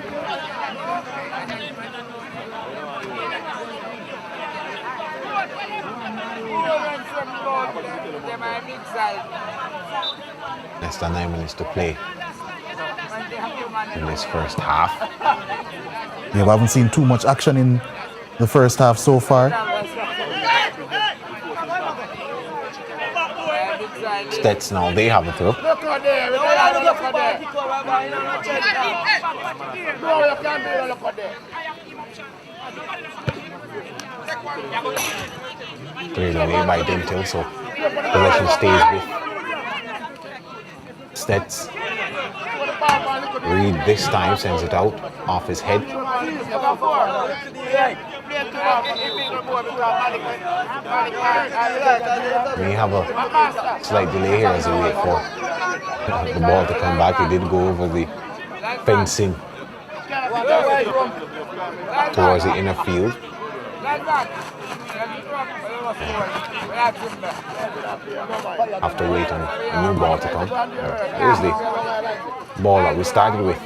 Less than 9 minutes to play in this first half. Yeah, we haven't seen too much action in the first half so far. Stets now, they have a throw. Cleared away by Dinthill, so possession stays with Stets. Reed this time sends it out off his head. We have a slight delay here as we wait for the ball to come back. It did go over the fencing towards the inner field. Have to wait on a new ball to come. Here's the ball that we started with.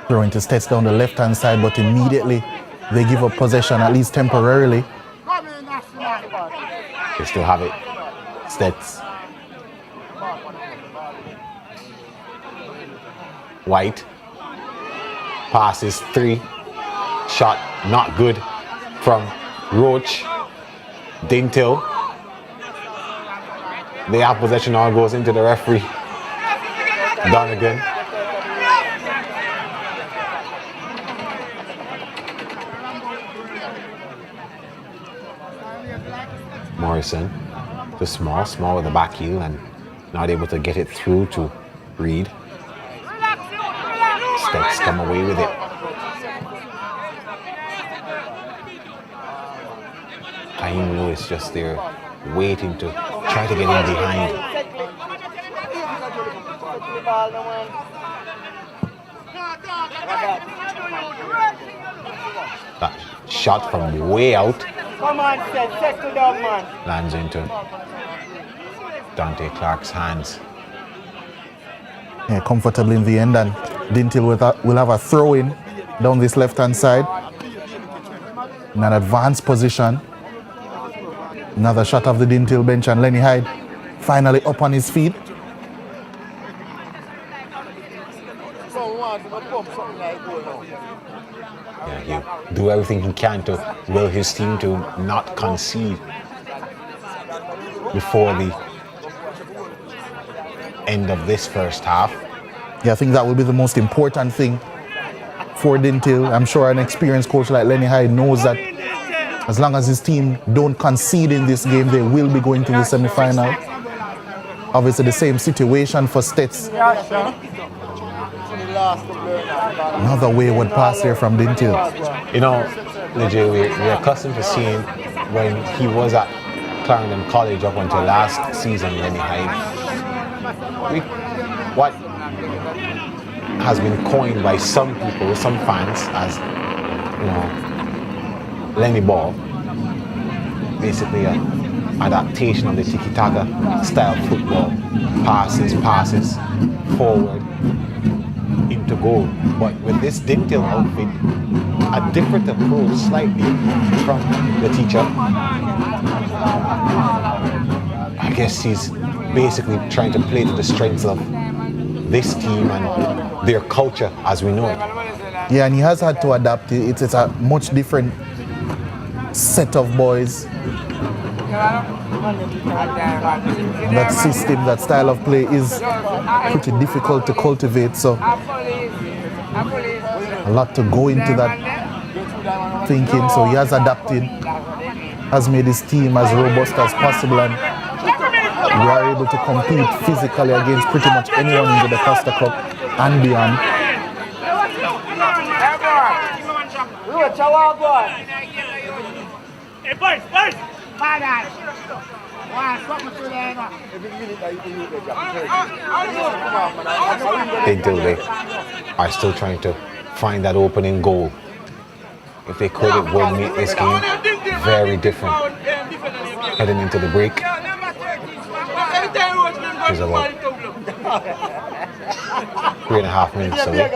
Throwing to Stets down the left-hand side, but immediately they give up possession, at least temporarily. They still have it. Stets. White. Passes 3. Shot not good from Roach. Dinthill. They have possession now, goes into the referee. Donegan. Morrison to Small with the back heel and not able to get it through to Reed. Stets come away with it. Haim Lewis just there waiting to try to get in behind. That shot from way out. Come on, settle down, man. Lands into Dante Clark's hands. Yeah, comfortably in the end, and Dinthill will have a throw-in down this left-hand side. In an advanced position. Another shot of the Dinthill bench, and Lenny Hyde finally up on his feet. Yeah, he'll do everything he can to will his team to not concede before the end of this first half. Yeah, I think that will be the most important thing for Dinthill. I'm sure an experienced coach like Lenny Hyde knows that as long as his team don't concede in this game, they will be going to the semi-final. Obviously the same situation for Stets. Another wayward pass here from Dinthill. You know, Legit, we're accustomed to seeing when he was at Clarendon College up until last season, Lenny Hyde. has been coined by some people, some fans, as, you know, Lenny Ball. Basically an adaptation of the tiki-taka style football. Passes, forward, into goal. But with this Dinthill outfit, a different approach slightly from the teacher. I guess he's basically trying to play to the strengths of this team and their culture as we know it. Yeah, and he has had to adapt. It's a much different set of boys. That system, that style of play is pretty difficult to cultivate, so a lot to go into that thinking. So he has adapted, has made his team as robust as possible, and we are able to compete physically against pretty much anyone in the Costa Cup and beyond. They are still trying to find that opening goal. If they could, it would make this game very different. Heading into the break, which is about 3.5 minutes away.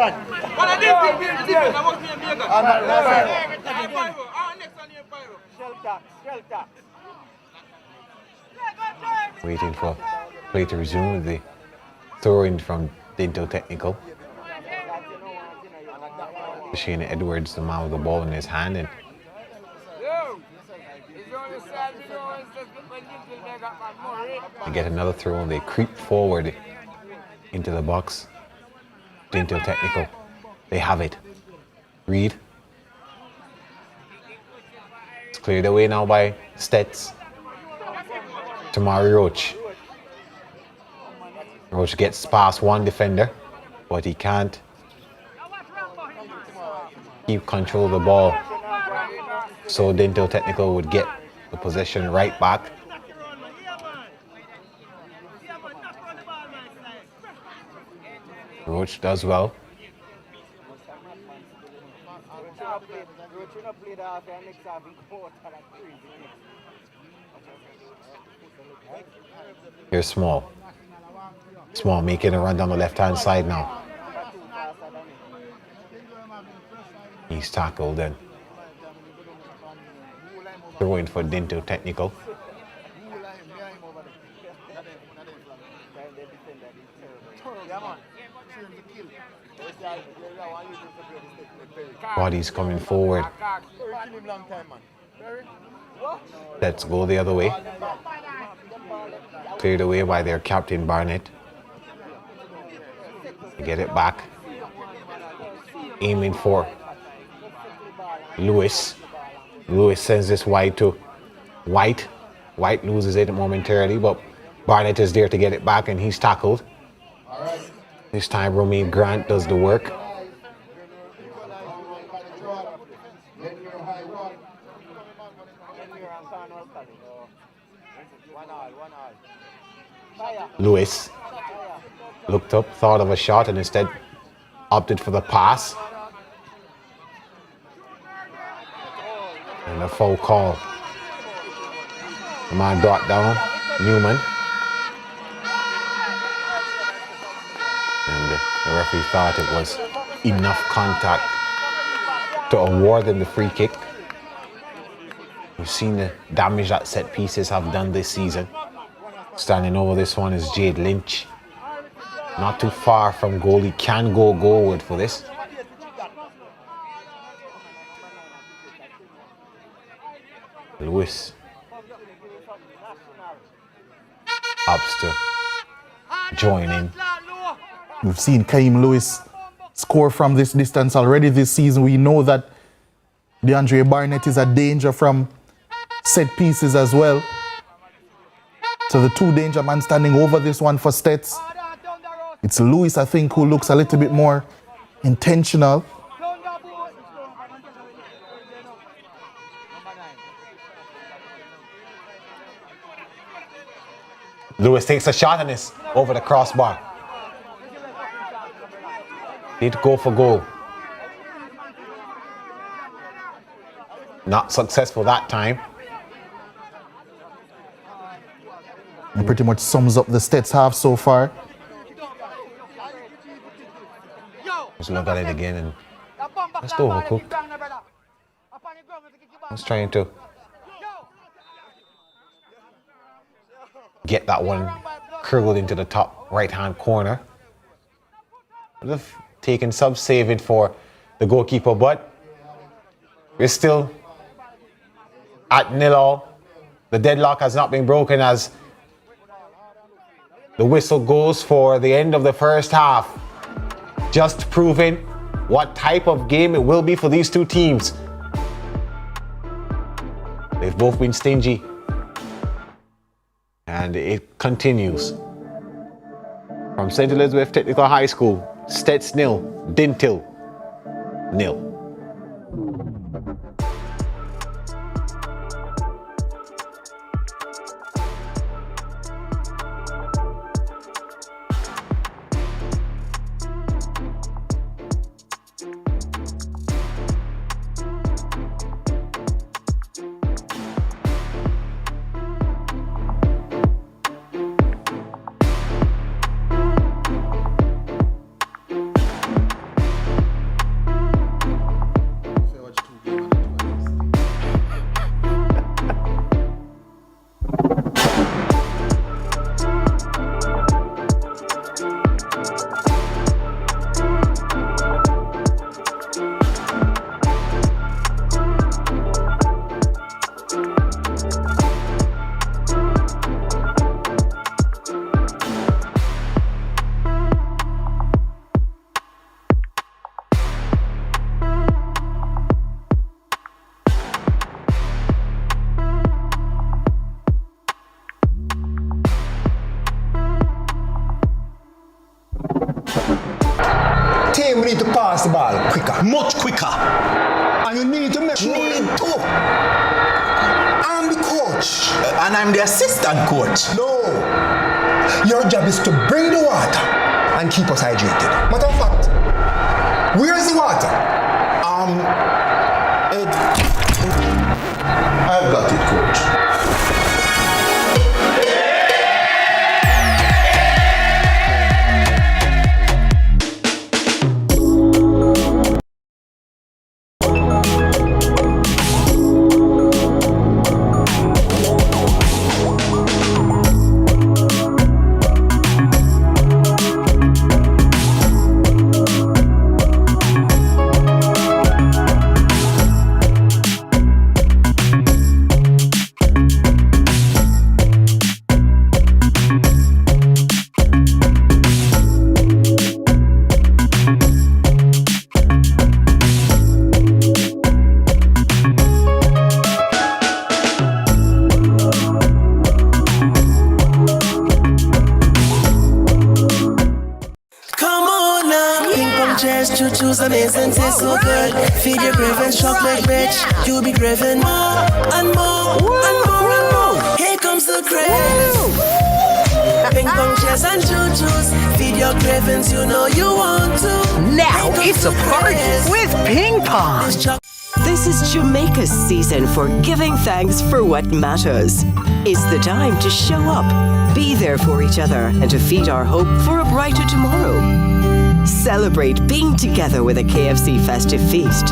Waiting for play to resume with the throw-in from Dinthill Technical. Shane Edwards, the man with the ball in his hand, and they get another throw and they creep forward into the box. Dinthill Technical, they have it. Reed. It's cleared away now by Stets. Tamari Roach. Roach gets past one defender, but he can't keep control of the ball. So Dinthill Technical would get the possession right back. Roach does well. Here's Small. Small making a run down the left-hand side now. He's tackled and throwing for Dinthill Technical. Bodies coming forward. Let's go the other way. Cleared away by their captain Barnett. They get it back. Aiming for Lewis. Lewis sends this wide to White. White loses it momentarily, but Barnett is there to get it back and he's tackled. This time Romain Grant does the work. Lewis looked up, thought of a shot, and instead opted for the pass. And a foul call. The man brought down Newman. And the referee thought it was enough contact to award them the free kick. We've seen the damage that set pieces have done this season. Standing over this one is Jade Lynch. Not too far from goal. He can go goalward for this. Lewis opts to join in. We've seen Kaim Lewis score from this distance already this season. We know that DeAndre Barnett is a danger from set pieces as well. So the two danger men standing over this one for Stets. It's Lewis, I think, who looks a little bit more intentional. Lewis takes a shot and it's over the crossbar. Did go for goal. Not successful that time. And pretty much sums up the stats half so far. Just look at it again and just overcooked. I was trying to get that one curled into the top right-hand corner. Would have taken save it for the goalkeeper, but we're still at 0-0. The deadlock has not been broken as the whistle goes for the end of the first half. Just proving what type of game it will be for these two teams. They've both been stingy. And it continues. From St. Elizabeth Technical High School, Stets 0, Dinthill 0. Team, we need to pass the ball quicker. Much quicker. And you need to make sure. I'm the coach. And I'm the assistant coach. No. Your job is to bring the water and keep us hydrated. Matter of fact, where's the water? I've got it, coach. Choo-choo's amazing, taste so good. Feed your cravings, chocolate rich. You'll be craving more and more and more and more. Here comes the craze. Ping pong chairs and choo-choos. Feed your cravings, you know you want to. Now it's a party with ping pong. This is Jamaica's season for giving thanks for what matters. It's the time to show up, be there for each other, and to feed our hope for a brighter tomorrow. Celebrate being together with a KFC festive feast.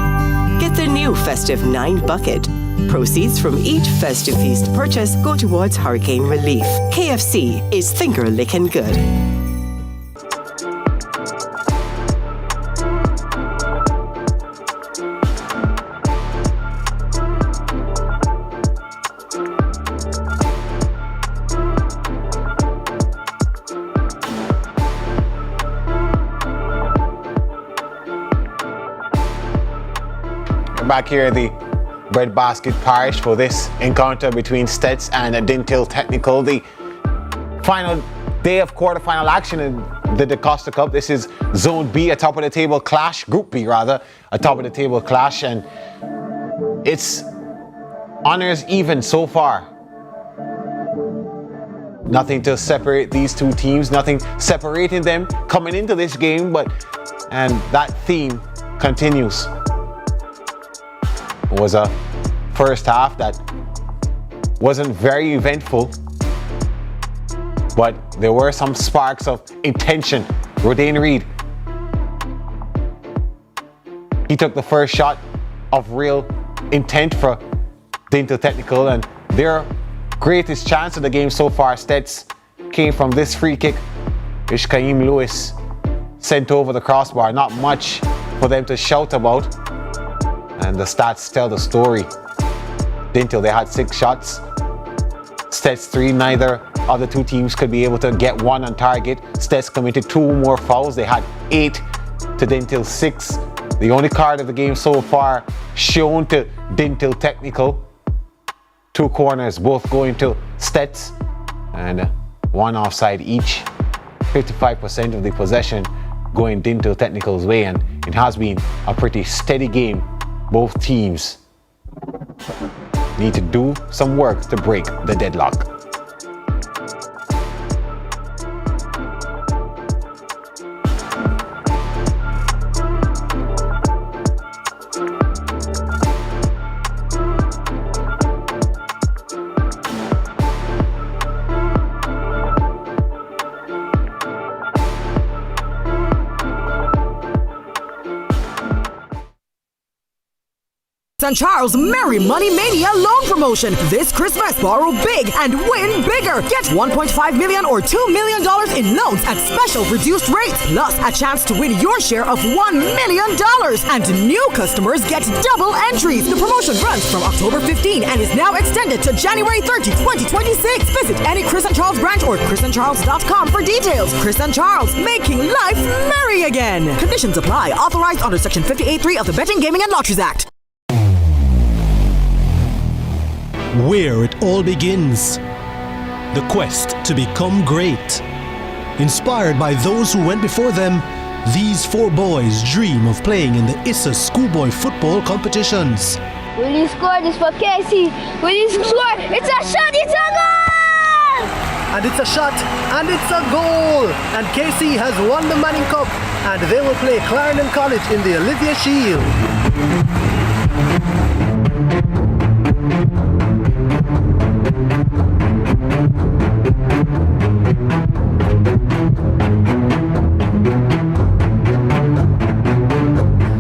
Get the new festive 9 bucket. Proceeds from each festive feast purchase go towards hurricane relief. KFC is thinker lickin' good. Back here at the Breadbasket Parish for this encounter between Stets and Dinthill Technical. The final day of quarterfinal action in the DaCosta Cup. This is Zone B, a top of the table clash, Group B rather, a top of the table clash, and it's honors even so far. Nothing to separate these two teams, nothing separating them coming into this game, but and that theme continues. It was a first half that wasn't very eventful, but there were some sparks of intention. Rodane Reed, he took the first shot of real intent for Dinthill Technical, and their greatest chance of the game so far, Stets, came from this free kick, which Kaim Lewis sent over the crossbar. Not much for them to shout about, and the stats tell the story. Dinthill, they had 6 shots, Stets 3. Neither of the two teams could be able to get one on target. Stets committed 2 more fouls. They had 8 to Dinthill 6. The only card of the game so far shown to Dinthill Technical. 2 corners, both going to Stets, and 1 offside each. 55% of the possession going Dinthill Technical's way, and it has been a pretty steady game. Both teams need to do some work to break the deadlock. St. Charles Merry Money Mania loan promotion. This Christmas, borrow big and win bigger. Get $1.5 million or $2 million in loans at special reduced rates, plus a chance to win your share of $1 million. And new customers get double entries. The promotion runs from October 15 and is now extended to January 30, 2026. Visit any Chris & Charles branch or chrisandcharles.com for details. Chris & Charles, making life merry again. Conditions apply. Authorized under Section 58.3 of the Betting, Gaming and Lotteries Act. Where it all begins. The quest to become great. Inspired by those who went before them, these 4 boys dream of playing in the ISSA Schoolboy football competitions. Will you score this for Casey? Will you score? It's a shot, it's a goal! And it's a shot, and it's a goal! And Casey has won the Manning Cup, and they will play Clarendon College in the Olivia Shield.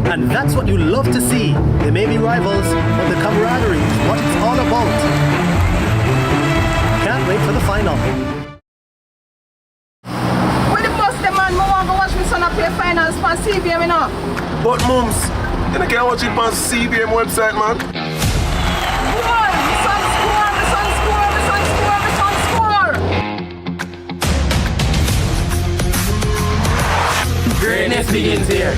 And that's what you love to see. They may be rivals, but the camaraderie is what it's all about. Can't wait for the final. When the bus them man, I want to watch my son up play finals for CVM, you know. But mums, you can't watch it on CVM website, man. Score! My son score! My son score! My son score! My son score! Greatness begins here.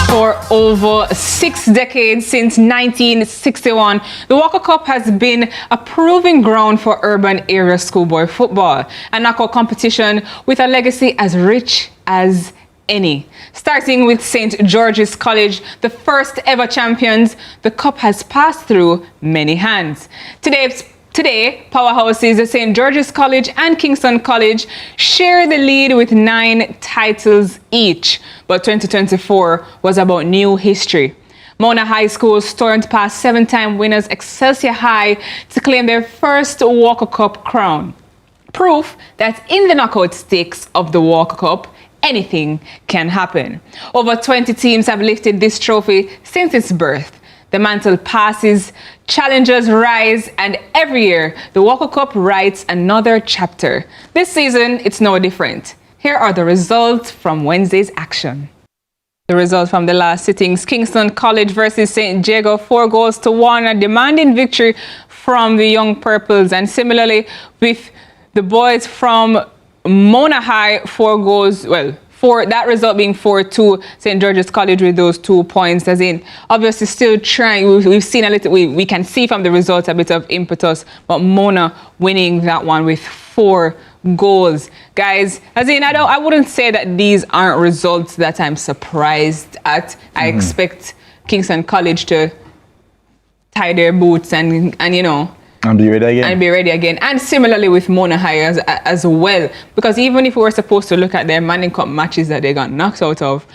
For over 6 decades, since 1961, the Walker Cup has been a proving ground for urban area schoolboy football, a knockout competition with a legacy as rich as any. Starting with St. George's College, the first ever champions, the cup has passed through many hands. Today, powerhouses St. George's College and Kingston College share the lead with 9 titles each. But 2024 was about new history. Mona High School stormed past 7-time winners Excelsior High to claim their first Walker Cup crown. Proof that in the knockout stakes of the Walker Cup, anything can happen. Over 20 teams have lifted this trophy since its birth. The mantle passes, challengers rise, and every year the Walker Cup writes another chapter. This season, it's no different. Here are the results from Wednesday's action. The results from the last sittings: Kingston College versus St. Jago, 4-1, a demanding victory from the Young Purples. And similarly with the boys from Mona High, that result being 4-2, St. George's College with those 2 points. As in, obviously still trying. We've seen a little, we can see from the results a bit of impetus, but Mona winning that one with 4 goals. Guys, as in, I wouldn't say that these aren't results that I'm surprised at. I expect Kingston College to tie their boots and you know, and be ready again. And be ready again. And similarly with Mona High as well. Because even if we were supposed to look at their Manning Cup matches that they got knocked out of,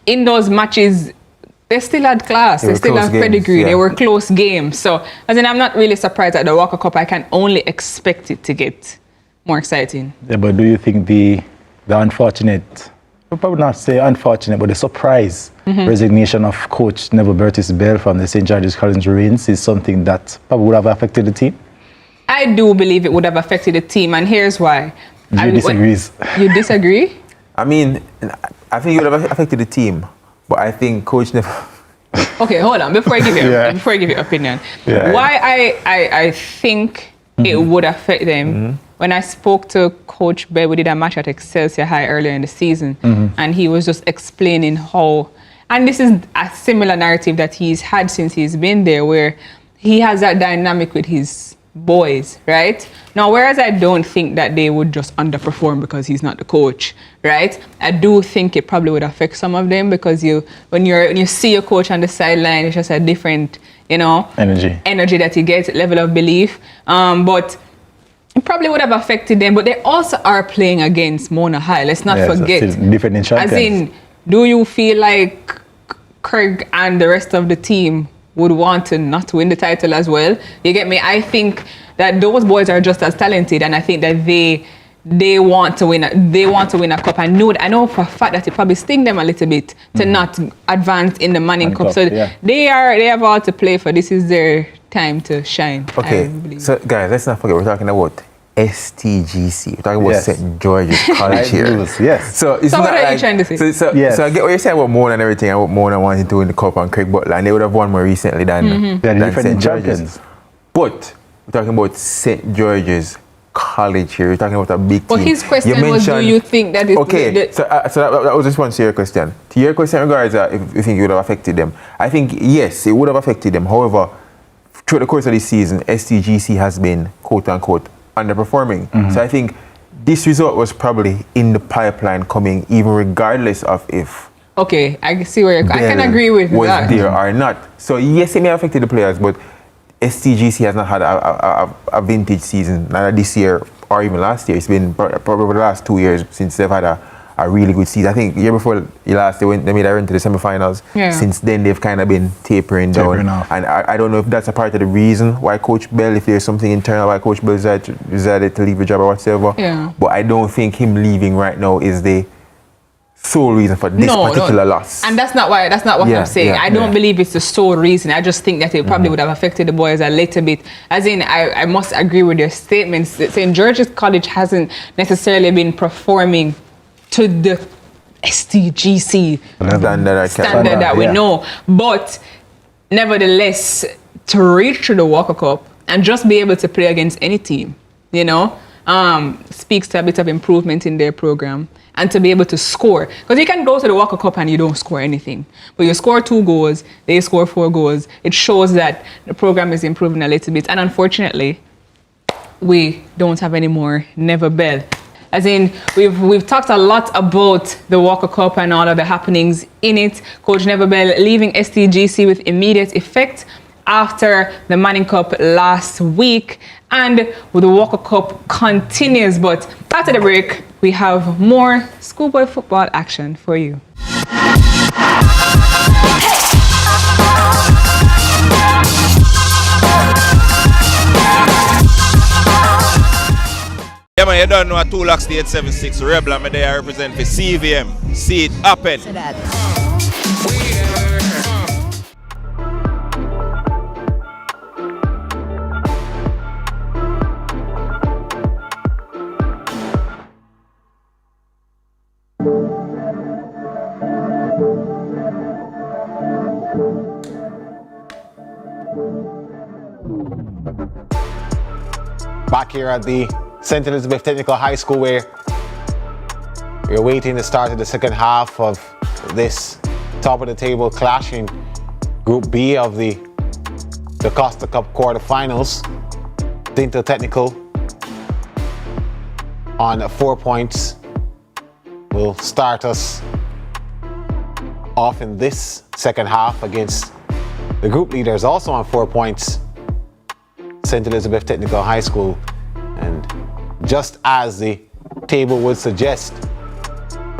in those matches, they still had class. They still had pedigree. Yeah. They were close games. So, as in, I'm not really surprised at the Walker Cup. I can only expect it to get more exciting. Yeah, but do you think the unfortunate, I would not say unfortunate, but the surprise resignation of Coach Neville Burtis Bell from the St. George's College Marines is something that probably would have affected the team? I do believe it would have affected the team, and here's why. You disagree? You disagree? I mean, I think it would have affected the team, but I think Coach Neville... Okay, hold on. Before I give you your opinion, why I think it would affect them. When I spoke to Coach Bell, we did a match at Excelsior High earlier in the season, and he was just explaining how, and this is a similar narrative that he's had since he's been there, where he has that dynamic with his boys, right? Now, whereas I don't think that they would just underperform because he's not the coach, right? I do think it probably would affect some of them because when you see your coach on the sideline, it's just a different, you know, energy that he gets, level of belief. But it probably would have affected them. But they also are playing against Mona High. Let's not forget. Different in champions. As in, do you feel like Craig and the rest of the team would want to not win the title as well? You get me? I think that those boys are just as talented, and I think that they want to win. They want to win a cup. I know for a fact that it probably sting them a little bit to not advance in the Manning Cup. So they have all to play for. This is their time to shine. Okay, so guys, let's not forget we're talking about STGC. We're talking about St. George's College here. Yes. So it's what not are you trying to say? So I get what you're saying about Mona and everything, and what Mona wanted to win the cup and Craig Butler, and they would have won more recently than St. George's. But we're talking about St. George's College here. We're talking about a big team. But his question was, do you think that it's... Okay, so that was response to your question. To your question regards if you think it would have affected them, I think, yes, it would have affected them. However, throughout the course of this season, STGC has been, quote-unquote, underperforming. So I think this result was probably in the pipeline coming, even regardless of if... Okay, I see where you're... I can agree with that. Was there or not. So yes, it may have affected the players, but STGC has not had a vintage season, neither this year or even last year. It's been probably the last 2 years since they've had a really good season. I think the year before last, they made a run to the semifinals. Since then, they've kind of been tapering down. And I don't know if that's a part of the reason why Coach Bell, if there's something internal why Coach Bell decided to leave the job or whatsoever. But I don't think him leaving right now is the sole reason for this particular loss. And that's not what I'm saying. I don't believe it's the sole reason. I just think that it probably would have affected the boys a little bit. As in, I must agree with your statements. St. George's College hasn't necessarily been performing to the STGC standard that we know. But nevertheless, to reach to the Walker Cup and just be able to play against any team, you know, speaks to a bit of improvement in their program. And to be able to score. Because you can go to the Walker Cup and you don't score anything. But you score 2 goals, they score 4 goals. It shows that the program is improving a little bit. And unfortunately, we don't have any more Neville Bell. As in, we've talked a lot about the Walker Cup and all of the happenings in it. Coach Neville Bell leaving STGC with immediate effect after the Manning Cup last week. And the Walker Cup continues. But after the break, we have more schoolboy football action for you. Yeah, man, you don't know a 2 Locks 876 Rebel, and I represent for CVM. See it happen. Back here at the St. Elizabeth Technical High School, where we're waiting the start of the second half of this top of the table clash in Group B of the Costa Cup quarterfinals. Dinthill Technical on 4 points will start us off in this second half against The group leader is also on 4 points, St. Elizabeth Technical High School. And just as the table would suggest,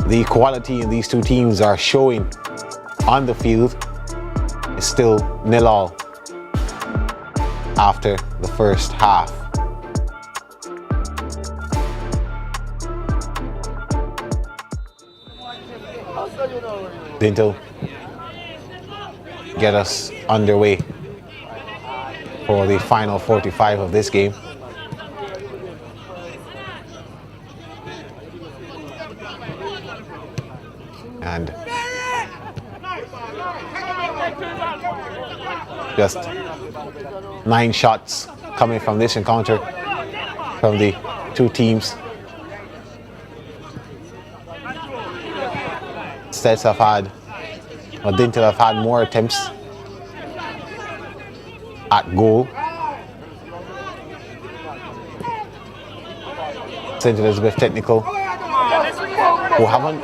the quality in these two teams are showing on the field. It's still 0-0 after the first half. Dinthill get us underway for the final 45 of this game. And just 9 shots coming from this encounter from the two teams. Dinthill have had more attempts at goal. St. Elizabeth Technical, who haven't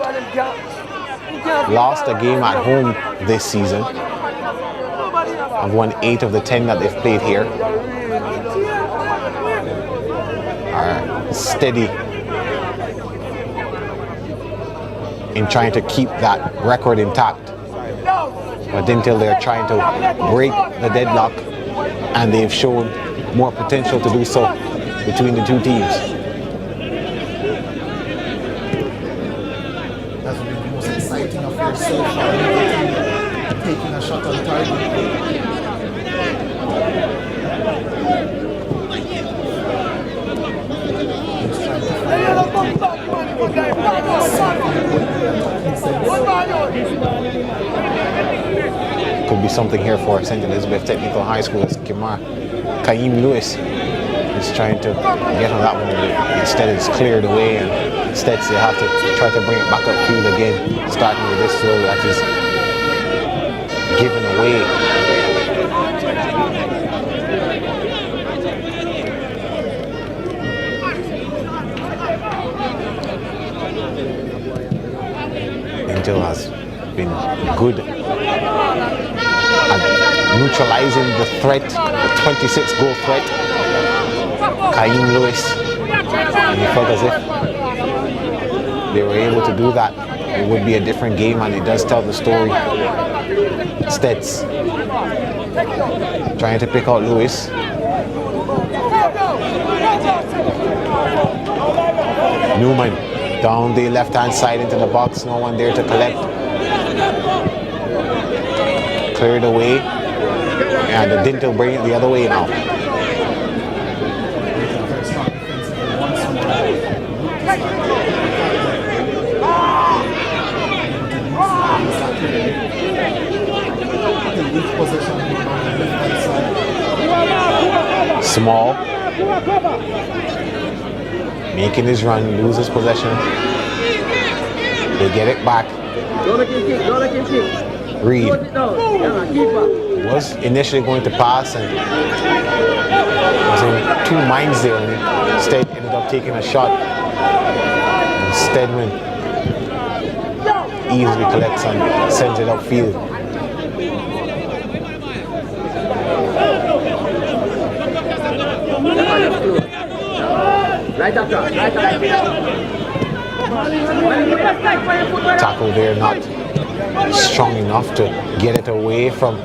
lost a game at home this season, have won 8 of the 10 that they've played here, are steady in trying to keep that record intact. But Dinthill, they're trying to break the deadlock, and they've shown more potential to do so between the two teams. That's been the most exciting affair so far. Taking a shot on target. Could be something here for St. Elizabeth Technical High School as Kaim Lewis is trying to get on that one. Instead it's cleared away, and instead they have to try to bring it back upfield again, starting with this throw that is given away. Dinthill has been good at neutralizing the threat, the 26-goal threat. Kaim Lewis, and he felt as if they were able to do that, it would be a different game, and it does tell the story. Stets trying to pick out Lewis. Newman down the left-hand side into the box, no one there to collect. Cleared away, and the Dinthill bring it the other way now. Small making his run, loses possession. They get it back. Reed was initially going to pass and was in 2 minds there, and instead ended up taking a shot. And Stedman easily collects and sends it upfield. Tackle there, not strong enough to get it away from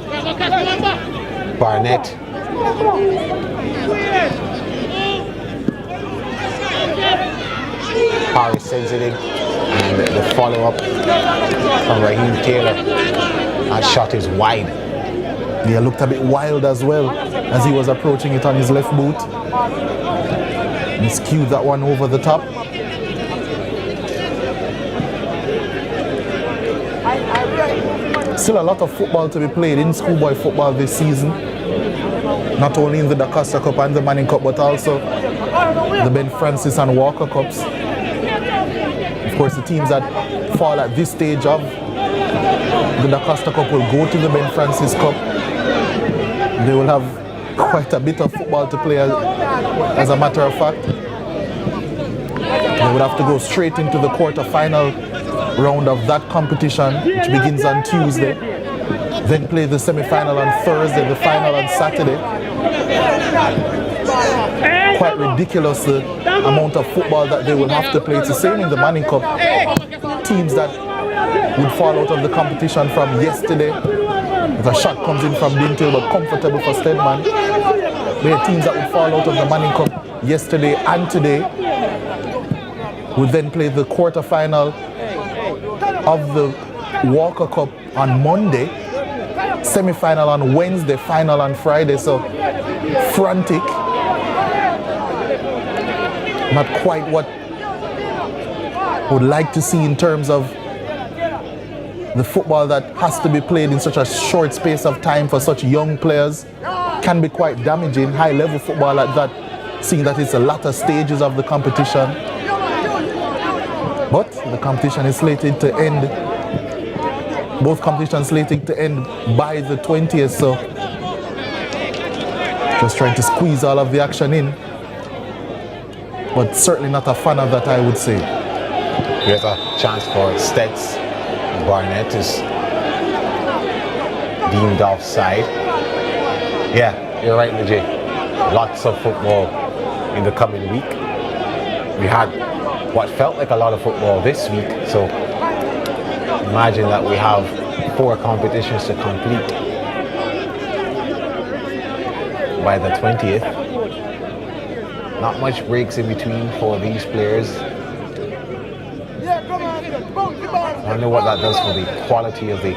Barnett. Paris sends it in, and the follow-up from Raheem Taylor. That shot is wide. Yeah, looked a bit wild as well as he was approaching it on his left boot. He skewed that one over the top. Still a lot of football to be played in schoolboy football this season. Not only in the DaCosta Cup and the Manning Cup, but also the Ben Francis and Walker Cups. Of course, the teams that fall at this stage of the DaCosta Cup will go to the Ben Francis Cup. They will have quite a bit of football to play, as a matter of fact. They would have to go straight into the quarter-final round of that competition, which begins on Tuesday. then play the semi-final on Thursday, the final on Saturday. Quite ridiculous the amount of football that they will have to play. It's the same in the Manning Cup. Teams that would fall out of the competition from yesterday. If a shot comes in from Dinthill, but comfortable for Stedman. There are teams that would fall out of the Manning Cup yesterday and today. Would then play the quarter-final of the Walker Cup on Monday, semi-final on Wednesday, final on Friday. So frantic. Not quite what I would like to see in terms of the football that has to be played in such a short space of time for such young players. Can be quite damaging, high-level football at that, seeing that it's the latter stages of the competition. But the competition is slated to end, both competitions slated to end by the 20th, so just trying to squeeze all of the action in. But certainly not a fan of that, I would say. Here's a chance for Stets. Barnett is deemed offside. Yeah, you're right, Legit. Lots of football in the coming week. We had what felt like a lot of football this week, so imagine that we have 4 competitions to complete by the 20th. Not much breaks in between for these players. I wonder what that does for the quality of the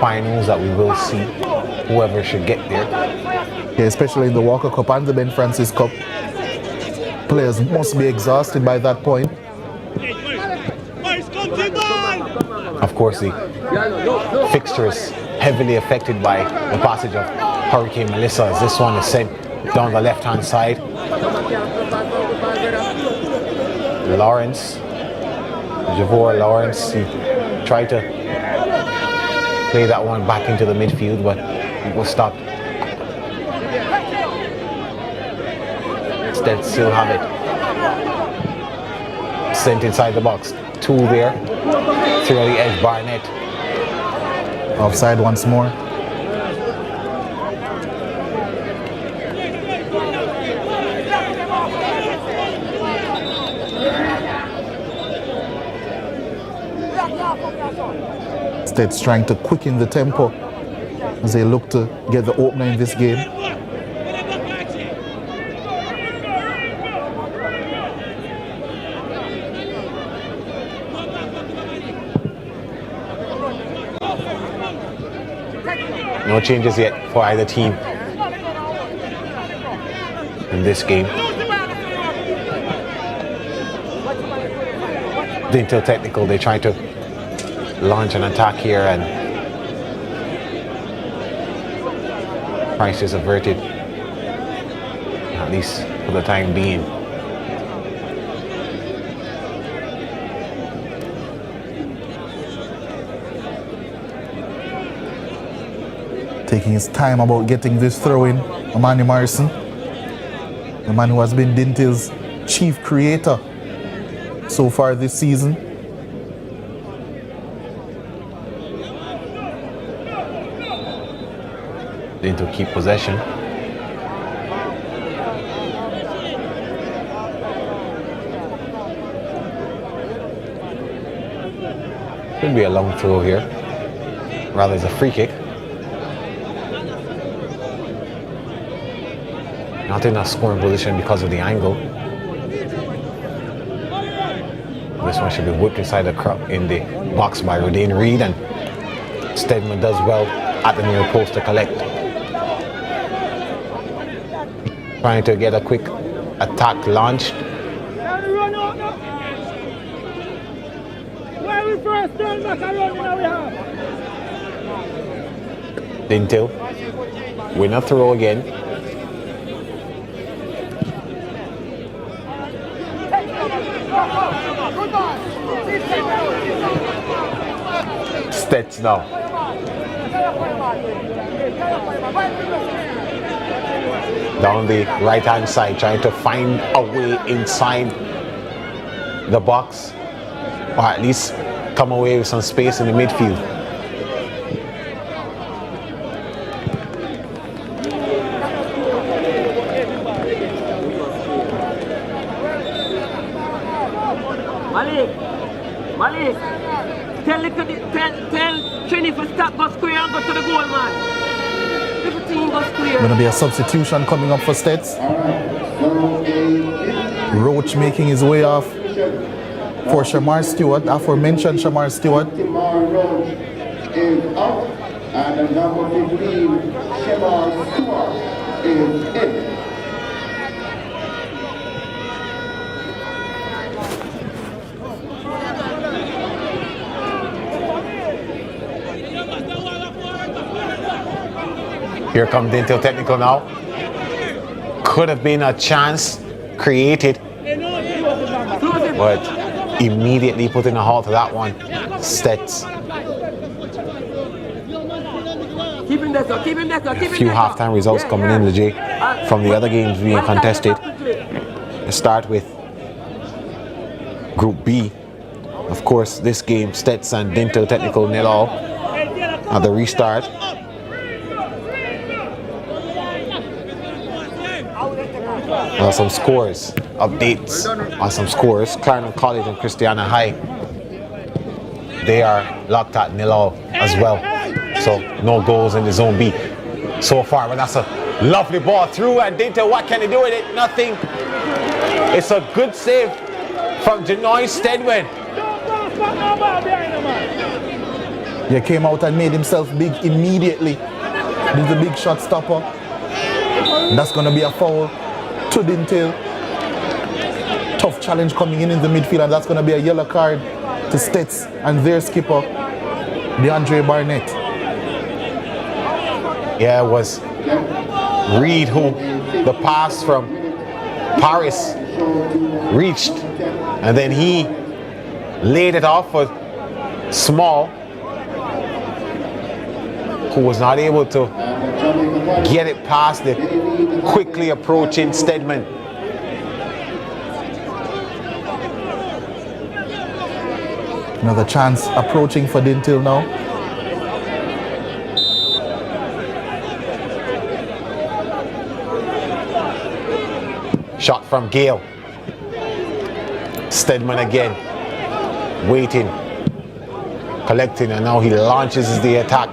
finals that we will see, whoever should get there. Yeah, especially in the Walker Cup and the Ben Francis Cup. Players must be exhausted by that point. Of course, the fixtures heavily affected by the passage of Hurricane Melissa, as this one is sent down the left-hand side. Javor Lawrence, he tried to play that one back into the midfield, but it was stopped. Instead, still have it. Sent inside the box. 2 there. Through the edge, Barnett. Offside once more. Stets trying to quicken the tempo as they look to get the opener in this game. No changes yet for either team in this game. Dinthill Technical, they try to launch an attack here, and Price is averted, at least for the time being. Taking his time about getting this throw in, Amani Morrison, the man who has been Dinthill's chief creator so far this season. To keep possession. Could be a long throw here. Rather, it's a free kick. Not in a scoring position because of the angle. This one should be whipped inside the crop in the box by Rodin Reed, and Stedman does well at the near post to collect. Trying to get a quick attack launched. Dinthill. Winner throw again. Stets now. Down the right-hand side, trying to find a way inside the box, or at least come away with some space in the midfield. Malik, tell Trini to stop, go square and go to the goal, man. 15 go square. Going to be a substitution coming up for Stets. Roach making his way off for Shamar Stewart, aforementioned Shamar Stewart. Roach is out, and the number 15, Shamar Stewart, is in. Here comes Dinthill Technical now. Could have been a chance created, but immediately putting a halt to that one. Stets. Keep him there, keep him there, keep him there. A few halftime results coming in, Legit, from the other games being contested. Let's start with Group B. Of course, this game, Stets and Dinthill Technical 0-0 at the restart. Some scores, updates on some scores. Clarendon College and Christiana High, they are locked at 0 as well. So no goals in the Zone B so far, but that's a lovely ball through, and Dinthill, what can they do with it? Nothing. It's a good save from Janoy Stedwin. He came out and made himself big immediately. This is a big shot stopper. That's going to be a foul to Dinthill. Tough challenge coming in the midfield, and that's going to be a yellow card to Stets and their skipper, DeAndre Barnett. Yeah, it was Reed who the pass from Paris reached, and then he laid it off for Small, who was not able to get it past the quickly approaching Stedman. Another chance approaching for Dinthill now. Shot from Gale. Stedman again, waiting, collecting, and now he launches the attack.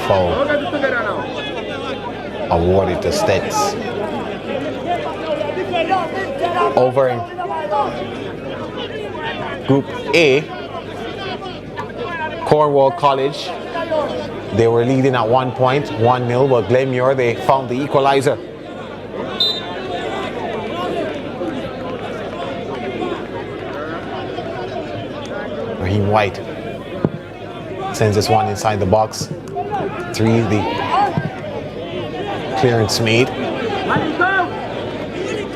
Foul awarded to Stets. Over in Group A, Cornwall College, they were leading at 1 point, 1-0, but Glenmuir, they found the equalizer. Raheem White sends this one inside the box. 3, the clearance made.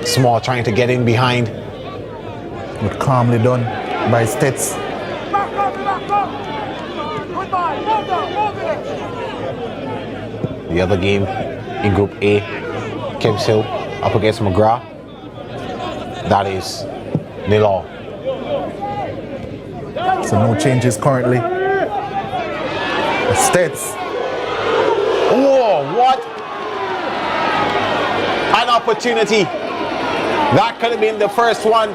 Small trying to get in behind. But calmly done by Stets. The other game in Group A, Kemps Hill up against McGrath. That is 0-0. So no changes currently. Stets. Oh, what an opportunity. That could have been the first one.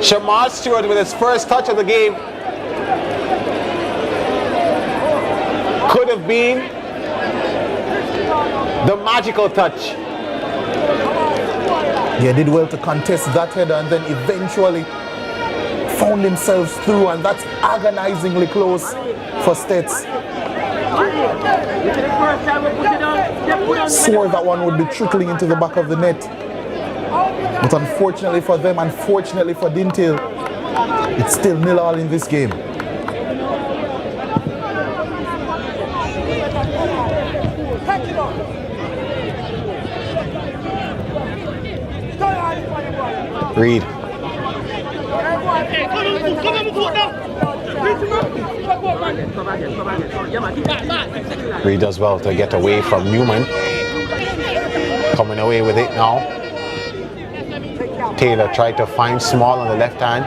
Shamar Stewart with his first touch of the game. Could have been the magical touch. Yeah, did well to contest that header and then eventually found himself through, and that's agonizingly close for Stets. Swore that one would be trickling into the back of the net. But unfortunately for them, unfortunately for Dinthill, it's still 0-0 in this game. Reed. Reed does well to get away from Newman. Coming away with it now. Taylor tried to find Small on the left hand.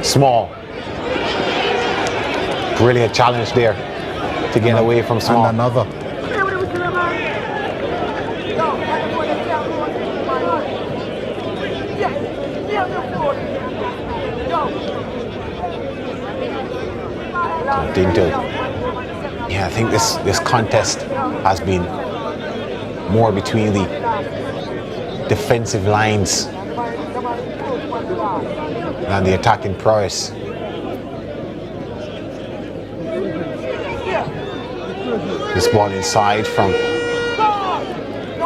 Small. Brilliant challenge there to get away from Small. And another. Dinthill. Yeah, I think this contest has been more between the defensive lines than the attacking prowess. This ball inside from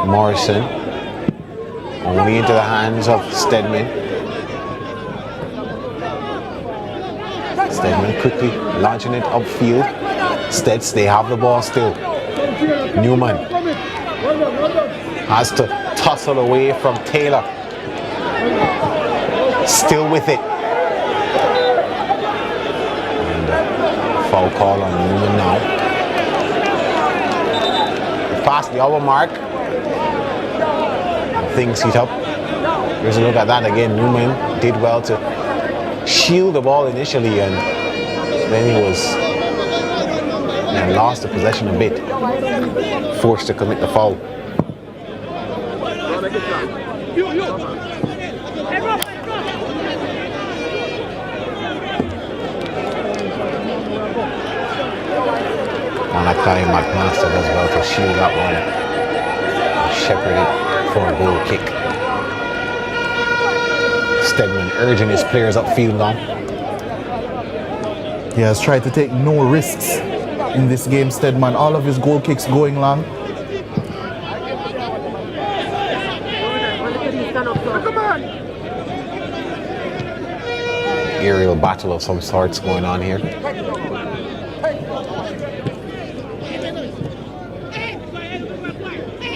Morrison, only into the hands of Stedman. Stedman quickly launching it upfield. Steds, they have the ball still. Newman has to tussle away from Taylor. Still with it. And foul call on Newman now. Past the hour mark. Things heat up. Here's a look at that again. Newman did well to shield the ball initially, and then he was lost the possession a bit, forced to commit the foul. Malachi McMaster does well to shield that one, shepherd it for a goal kick. Stedman urging his players upfield now. He has tried to take no risks in this game, Stedman. All of his goal kicks going long. Aerial battle of some sorts going on here.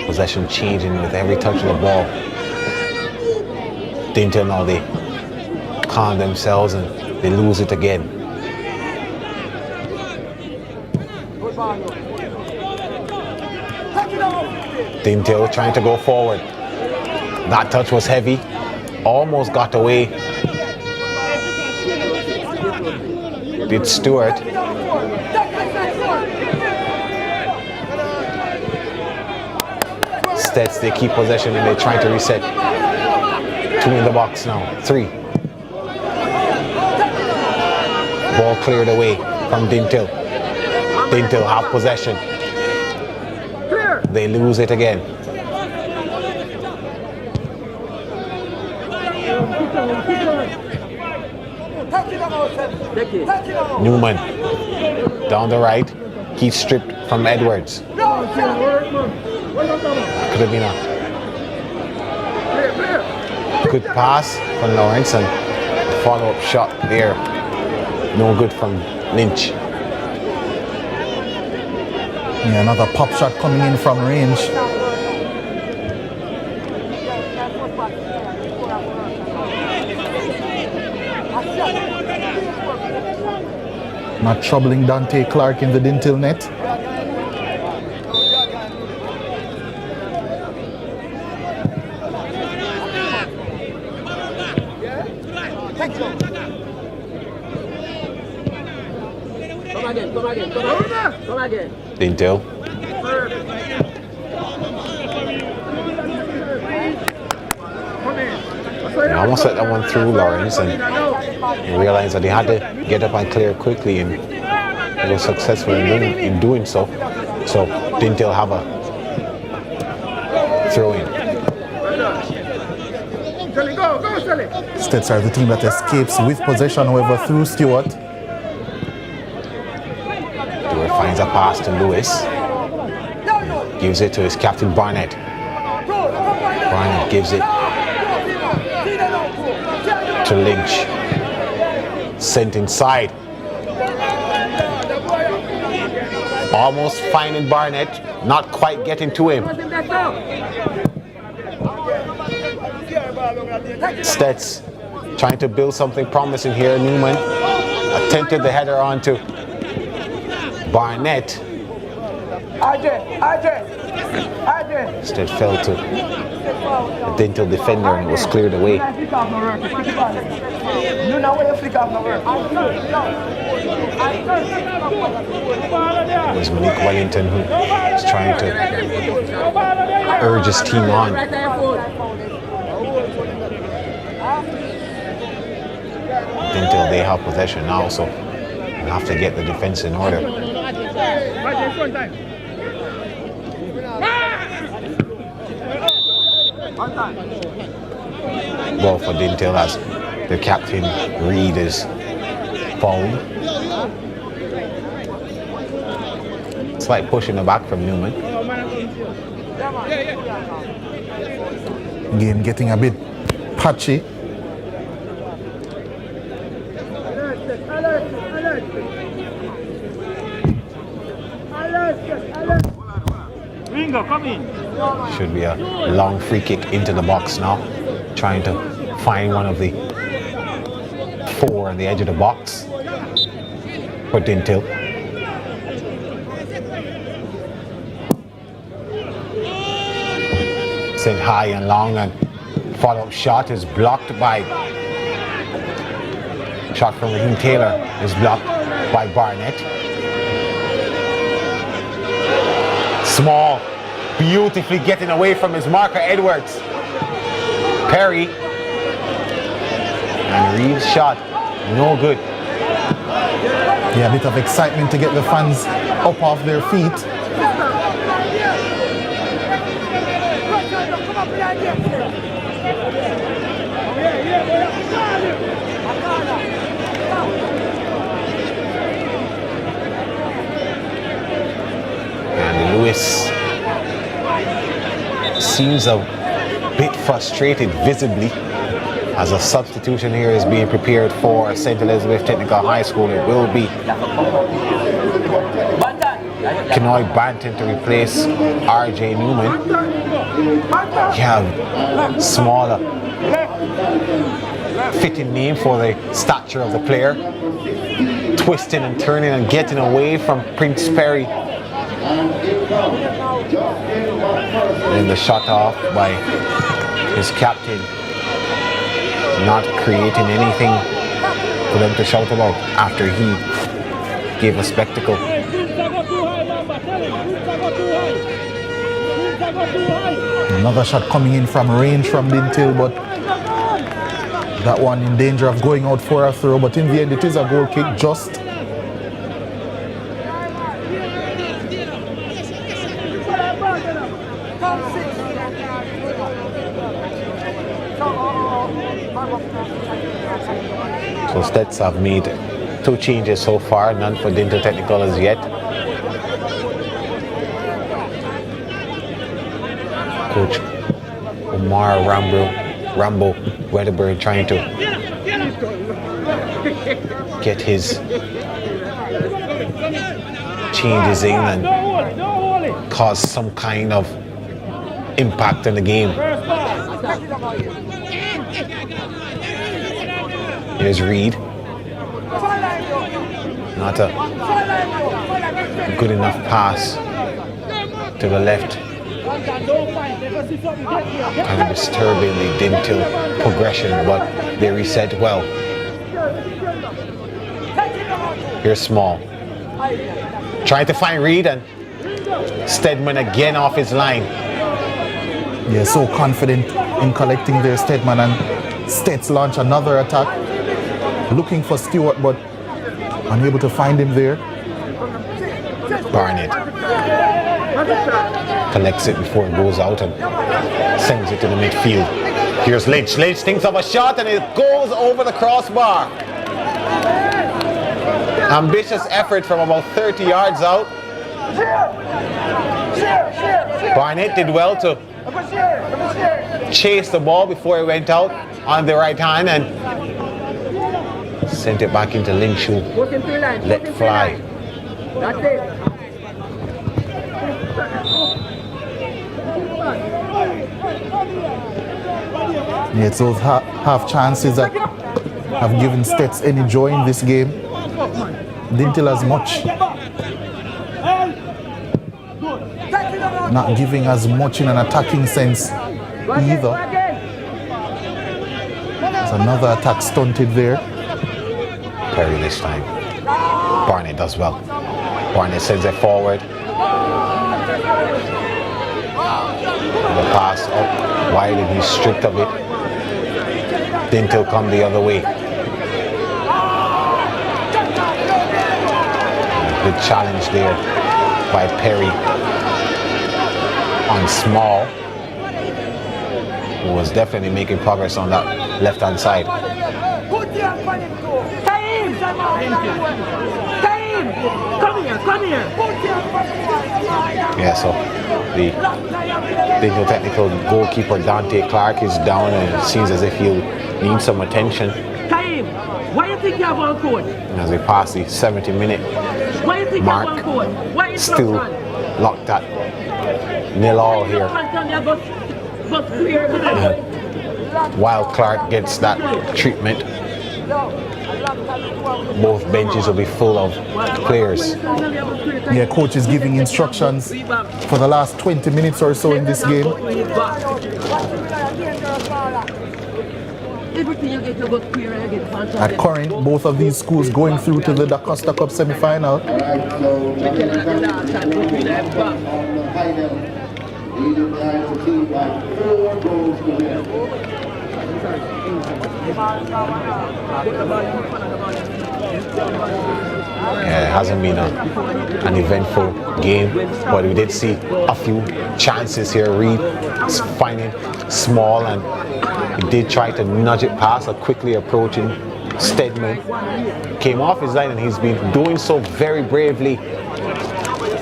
Possession changing with every touch of the ball. Dinthill now, they calm themselves and they lose it again. Dinthill trying to go forward. That touch was heavy. Almost got away. Did Stewart. Stets, they keep possession and they're trying to reset. 2 in the box now. 3. Ball cleared away from Dinthill. Dinthill have possession. They lose it again. Newman down the right. He's stripped from Edwards. Could have been a good pass from Lawrence, and the follow-up shot there. No good from Lynch. Yeah, another pop shot coming in from range. Not troubling Dante Clark in the Dinthill net. Dinthill. They almost let that one through Lawrence, and realized that they had to get up and clear quickly, and they were successful in doing so. So Dinthill have a throw in. Stets are the team that escapes with possession, however, through Stewart. Stewart finds a pass to Lewis. Gives it to his captain Barnett. Barnett gives it to Lynch. Sent inside. Almost finding Barnett, not quite getting to him. Stets trying to build something promising here. Newman attempted the header onto Barnett. Instead fell to the Dinthill defender and was cleared away. It was Malik Wellington who was trying to urge his team on. Dinthill, they have possession now, so and have to get the defense in order. Ball for Dinthill as the captain Reed is fouled. Slight push in the back from Newman. Game getting a bit patchy. Ringo, come in. Should be a long free kick into the box now. Trying to find one of the four on the edge of the box for Dinthill. Sent high and long, and follow-up shot is blocked by... Shot from Raheem Taylor is blocked by Barnett. Small, beautifully getting away from his marker, Edwards. Perry. And Reed's shot, no good. Yeah, a bit of excitement to get the fans up off their feet. And Lewis seems a bit frustrated visibly as a substitution here is being prepared for St. Elizabeth Technical High School. It will be Kenoy Banton to replace RJ Newman. You have smaller fitting name for the stature of the player. Twisting and turning and getting away from Prince Perry. And the shot off by his captain. Not creating anything for them to shout about after he gave a spectacle. Another shot coming in from range from Dinthill, but that one in danger of going out for a throw, but in the end it is a goal kick just. So Stets have made 2 changes so far, none for Dinthill Technical as yet. Coach Omar Rambo Wedderburn trying to get his changes in and cause some kind of impact in the game. Here's Reed. Not a good enough pass to the left. Kind of disturbing the Dinthill progression, but they reset well. Here's Small. Trying to find Reed, and Stedman again off his line. Yeah, so confident in collecting their Stedman, and Stets launch another attack. Looking for Stewart, but unable to find him there. Barnett collects it before it goes out and sends it to the midfield. Here's Lynch. Lynch thinks of a shot and it goes over the crossbar. Ambitious effort from about 30 yards out. Barnett did well to chase the ball before it went out on the right hand and sent it back into Lynch, who let fly. Yeah, it's those half chances that have given Stets any joy in this game. Dinthill as much. Not giving as much in an attacking sense either. There's another attack stunted there. Perry this time. Barnett does well. Barnett sends it forward. The pass up wide and he's stripped of it. Dinthill come the other way. Good challenge there by Perry on Small, who was definitely making progress on that left-hand side. Come here. Yeah, so the Dinthill Technical goalkeeper Dante Clark is down, and it seems as if he'll need some attention. Why you think you have one coach? As we pass the 70-minute mark, still locked at 0-0 here. While Clark gets that treatment, both benches will be full of players. Yeah, coach is giving instructions for the last 20 minutes or so in this game. At current, both of these schools going through to the Costa Cup semi-final. Yeah, it hasn't been an eventful game, but we did see a few chances here. Reed finding Small, and he did try to nudge it past a quickly approaching Stedman. Came off his line, and he's been doing so very bravely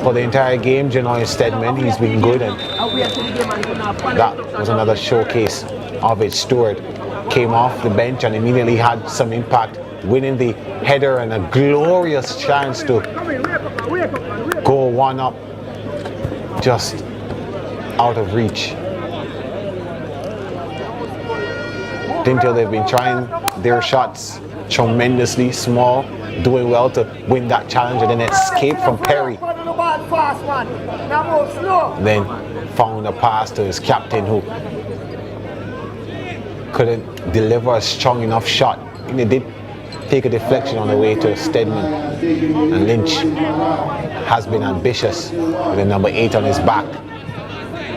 for the entire game. Janoy Stedman, he's been good, and that was another showcase of it. Stewart came off the bench and immediately had some impact, winning the header and a glorious chance to go one up, just out of reach. Dinthill, they've been trying their shots tremendously. Small doing well to win that challenge, and then escape from Perry. Then found a pass to his captain, who couldn't deliver a strong enough shot. And they did take a deflection on the way to Stedman, and Lynch has been ambitious with the number 8 on his back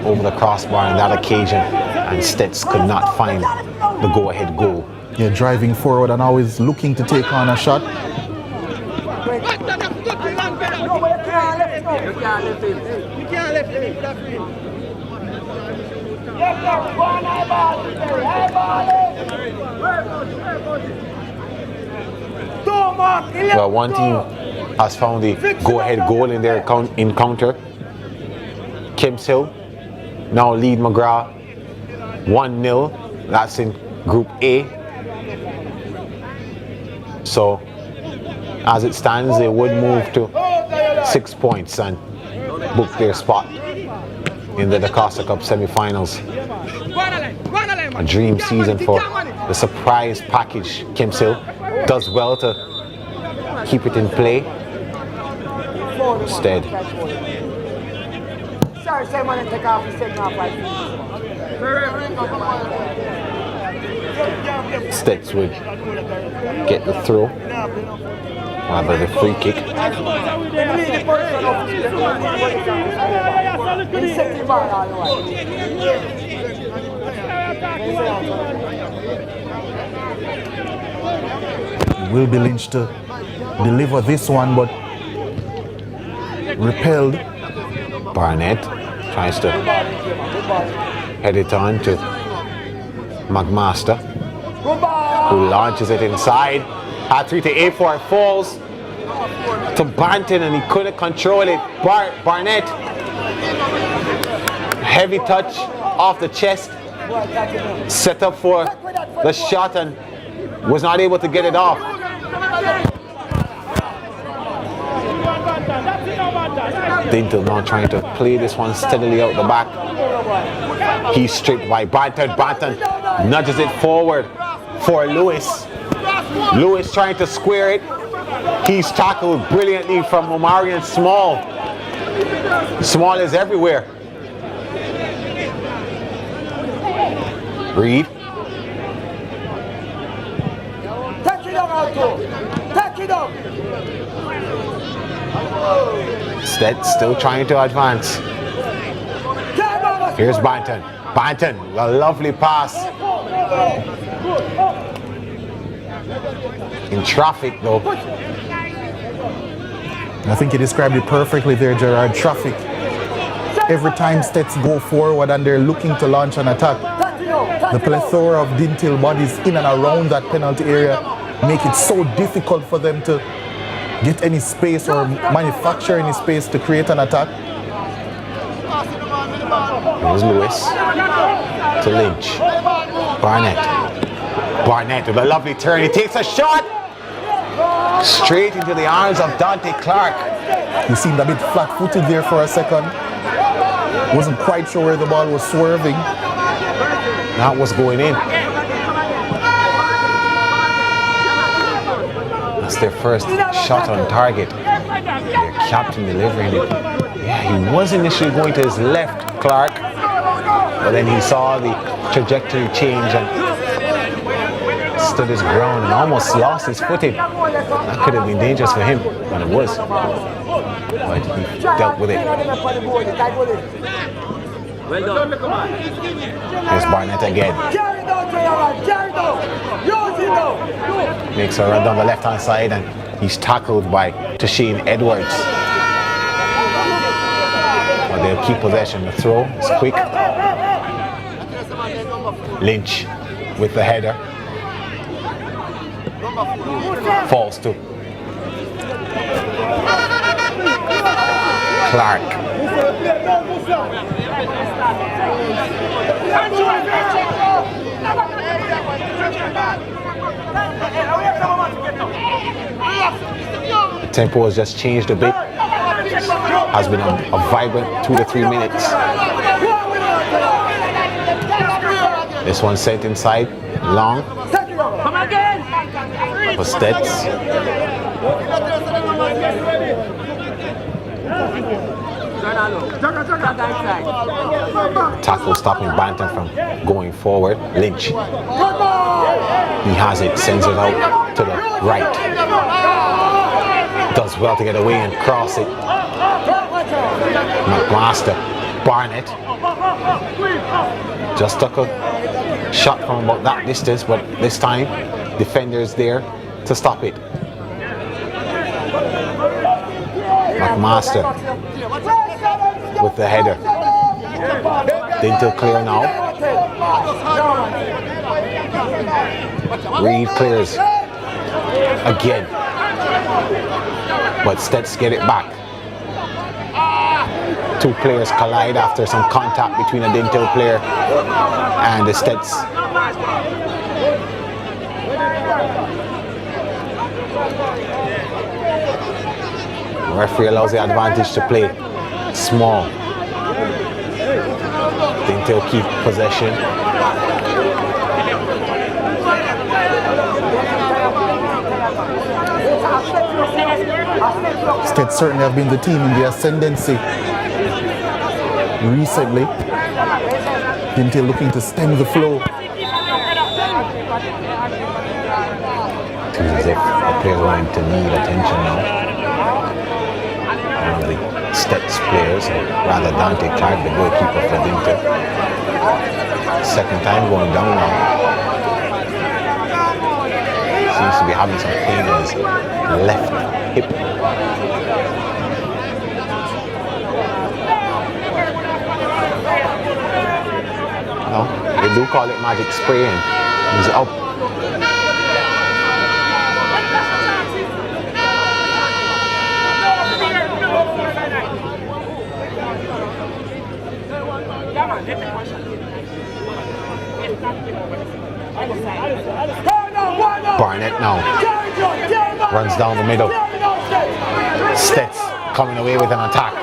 over the crossbar on that occasion, and Stets could not find the go-ahead goal. Yeah, driving forward and always looking to take on a shot. Well, one team has found the go-ahead goal in their encounter. Kemps Hill now lead McGrath 1-0. That's in Group A. So, as it stands, they would move to 6 points and book their spot in the Costa Cup semi-finals. A dream season for the surprise package. Kemps Hill does well to keep it in play. Instead, Stets would get the throw, rather the free kick. Will be Lynch to deliver this one, but repelled. Barnett tries to head it on to McMaster, who launches it inside. At 3 to 8 for it, falls to Banton, and he couldn't control it. Barnett, heavy touch off the chest, set up for the shot and was not able to get it off. Dinthill now trying to play this one steadily out the back. He's stripped by Banton. Banton nudges it forward for Lewis. Lewis trying to square it. He's tackled brilliantly from Omarion Small. Small is everywhere. Reed. Touch it up, touch it up. Stead still trying to advance. Here's Banton. Banton, a lovely pass. In traffic though. I think you described it perfectly there, Gerard. Traffic. Every time Stets go forward and they're looking to launch an attack, the plethora of Dinthill bodies in and around that penalty area make it so difficult for them to get any space or manufacture any space to create an attack. Here's Lewis to Lynch. Barnett with a lovely turn. He takes a shot straight into the arms of Dante Clark. He seemed a bit flat-footed there for a second. Wasn't quite sure where the ball was swerving. That was going in. That's their first shot on target. Their captain delivering it. Yeah, he was initially going to his left, Clark, but then he saw the trajectory change and stood his ground and almost lost his footing. That could have been dangerous for him, and it was. But he dealt with it. Here's Barnett again. Makes a run down the left-hand side and he's tackled by Tasheen Edwards. But they'll keep possession. The throw is quick. Lynch with the header. Falls to Clark. The tempo has just changed a bit. Has been a vibrant 2 to 3 minutes. This one sent inside, long. For Stets. Tackle stopping Bantam from going forward. Lynch. He has it, sends it out to the right. Does well to get away and cross it. McMaster. Barnett. Just took a shot from about that distance, but this time defenders there to stop it. McMaster with the header. Dinthill clear now. Reed clears again. But Stets get it back. Two players collide after some contact between a Dinthill player and the Stets. The referee allows the advantage to play small. Dinthill keep possession. Stets certainly have been the team in the ascendancy recently. Dinthill looking to stem the flow. Seems as if the players wanting to need attention now. One of the Stets players, rather Dante Clark, the goalkeeper for Dinthill. Second time going down now. Seems to be having some pain in his left hip. No, they do call it magic spray and he's up. Barnett now runs down the middle. Stets coming away with an attack.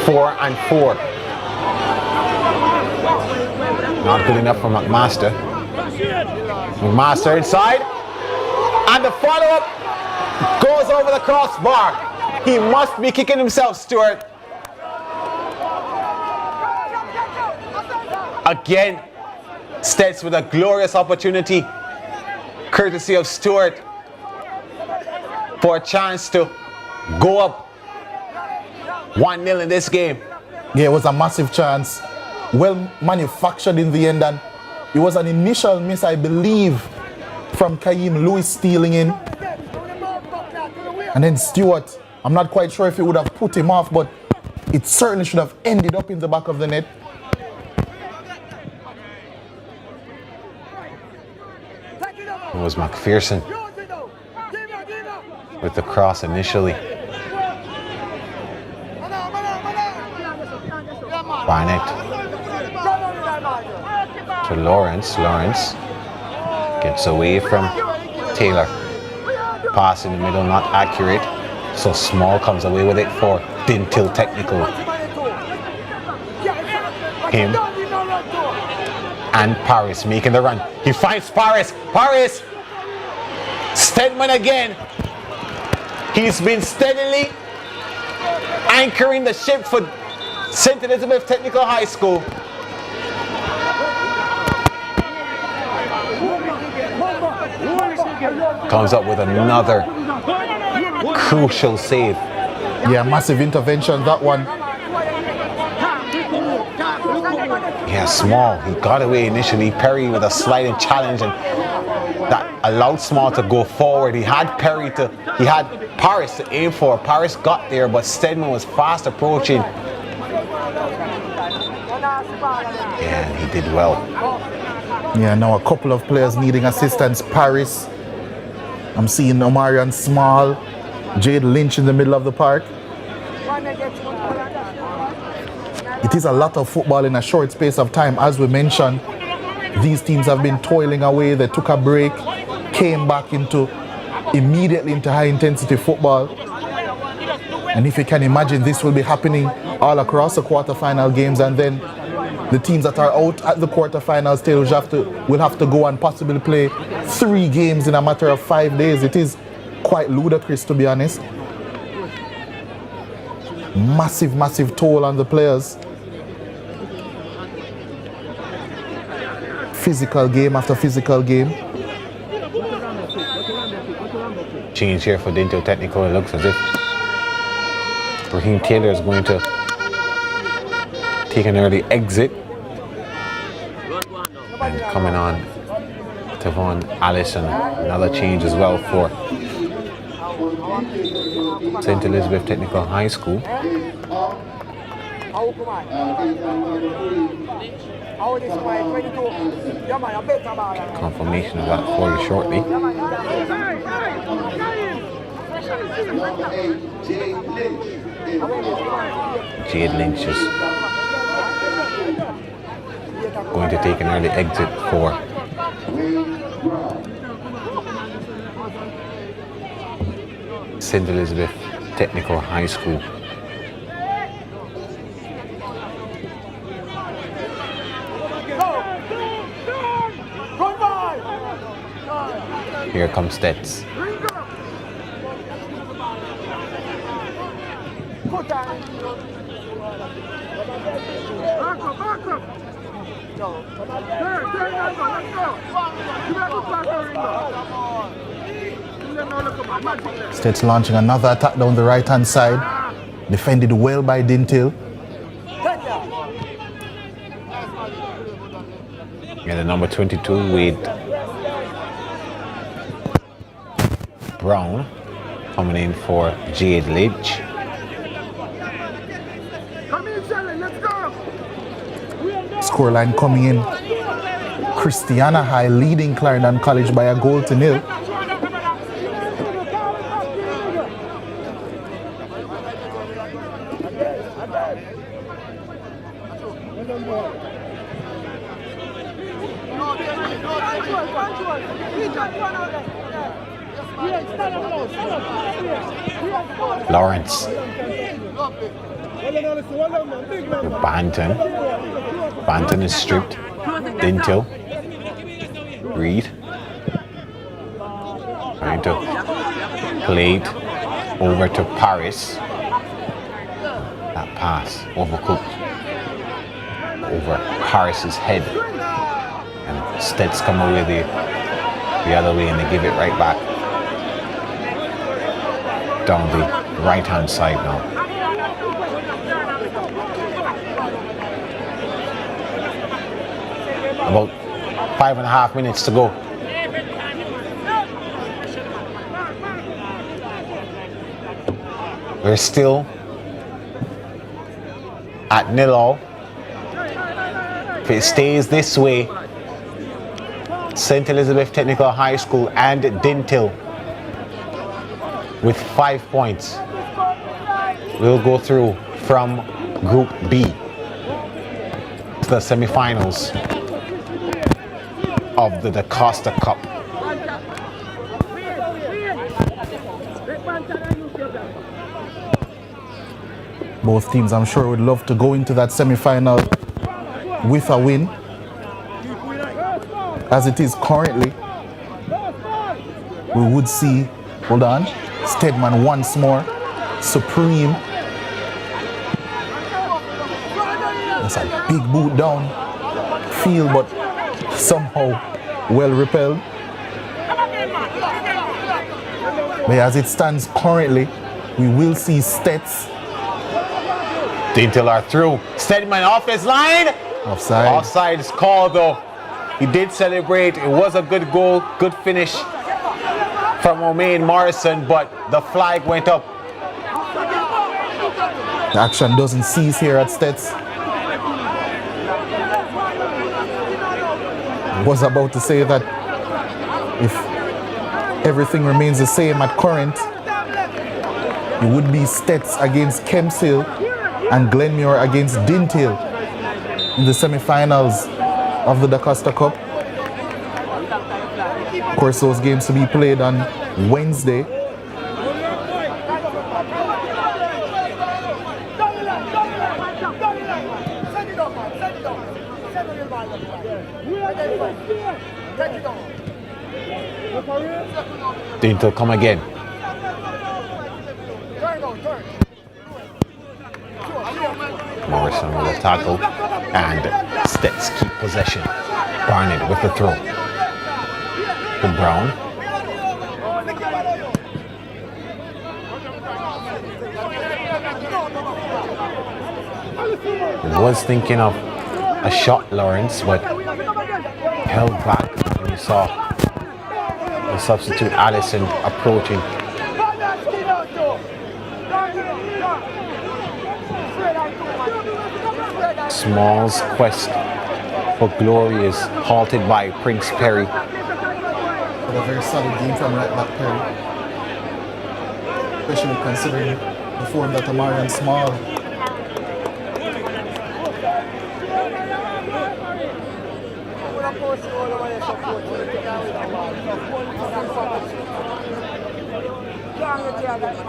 4 and 4. Not good enough for McMaster. McMaster inside. And the follow-up goes over the crossbar. He must be kicking himself, Stewart. Again, Stets with a glorious opportunity, courtesy of Stewart, for a chance to go up 1-0 in this game. Yeah, it was a massive chance. Well manufactured in the end, and it was an initial miss, I believe, from Kaim Lewis stealing in. And then Stewart, I'm not quite sure if he would have put him off, but it certainly should have ended up in the back of the net. It was McPherson with the cross initially. Barnett to Lawrence. Lawrence gets away from Taylor. Pass in the middle, not accurate. So Small comes away with it for Dinthill Technical. Him and Paris making the run. He finds Paris. Paris! Stedman again. He's been steadily anchoring the ship for St. Elizabeth Technical High School. Comes up with another crucial save. Yeah, massive intervention, that one. Yeah, Small. He got away initially. Perry with a sliding challenge, and that allowed Small to go forward. He had Paris to aim for. Paris got there, but Stedman was fast approaching. Yeah, and he did well. Yeah, now a couple of players needing assistance. Paris. I'm seeing Omarion Small, Jade Lynch in the middle of the park. It is a lot of football in a short space of time. As we mentioned, these teams have been toiling away. They took a break, came back immediately into high intensity football. And if you can imagine, this will be happening all across the quarterfinal games, and then the teams that are out at the quarterfinal stage will have to go and possibly play 3 games in a matter of 5 days. It is quite ludicrous, to be honest. Massive, massive toll on the players. Physical game after physical game. Change here for Dinthill Technical. It looks as if Raheem Taylor is going to take an early exit. And coming on, Tavon Allison, another change as well for St. Elizabeth Technical High School. Confirmation of that for you shortly. Jade Lynch is going to take an early exit for St. Elizabeth Technical High School. Here comes Stets. Stets launching another attack down the right hand side. Defended well by Dinthill. Yeah, the number 22 with Brown coming in for Jade Lynch. Scoreline coming in. Christiana High leading Clarendon College by a 1-0. Lawrence. Banton. Banton is stripped. Dinthill. Reed. Trying to play it over to Paris. That pass overcooked over Paris's head. And Stets come away the other way and they give it right back. Down the right hand side now. About 5.5 minutes to go. We're still at 0-0. If it stays this way, St. Elizabeth Technical High School and Dinthill with 5 points will go through from Group B to the semi-finals of the DaCosta Cup. Both teams, I'm sure, would love to go into that semi-final with a win. As it is currently, we would see, hold on, Stedman once more, supreme. That's a big boot down field, but somehow well repelled. But as it stands currently, we will see Stets. Dinthill are through. Stedman off his line. Offside. Offside is called though. He did celebrate. It was a good goal, good finish from Romain Morrison, but the flag went up. The action doesn't cease here at Stets. I was about to say that if everything remains the same at current, it would be Stets against Kempshill and Glenmuir against Dinthill in the semi-finals of the DaCosta Cup. Of course, those games to be played on Wednesday. Dinthill come again. Morrison with a tackle and Stets keep possession. Barnett with the throw. To Brown. Was thinking of a shot, Lawrence, but held back when you saw the substitute Allison approaching. Small's quest for glory is halted by Prince Perry. But a very solid game from right back Perry. Especially considering the form that Amari and Small.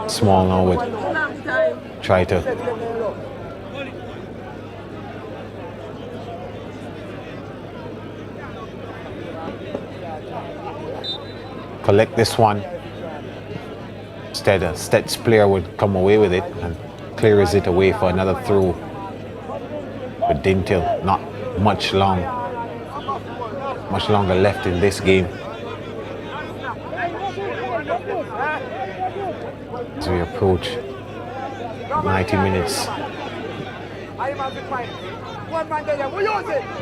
Small now would try to collect this one. Instead, a Stets player would come away with it and clears it away for another throw. But Dinthill, not much longer left in this game. As we approach 90 minutes.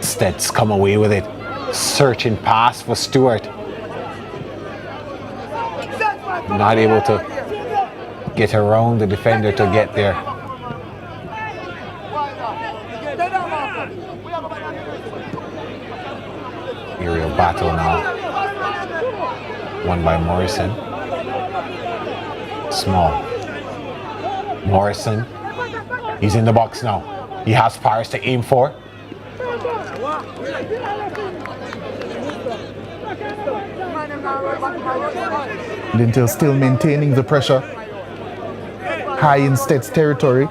Stets come away with it. Searching pass for Stewart. Not able to get around the defender to get there. Aerial battle now. Won by Morrison. Small. Morrison. He's in the box now. He has Paris to aim for. Dinthill still maintaining the pressure. High in Stets territory.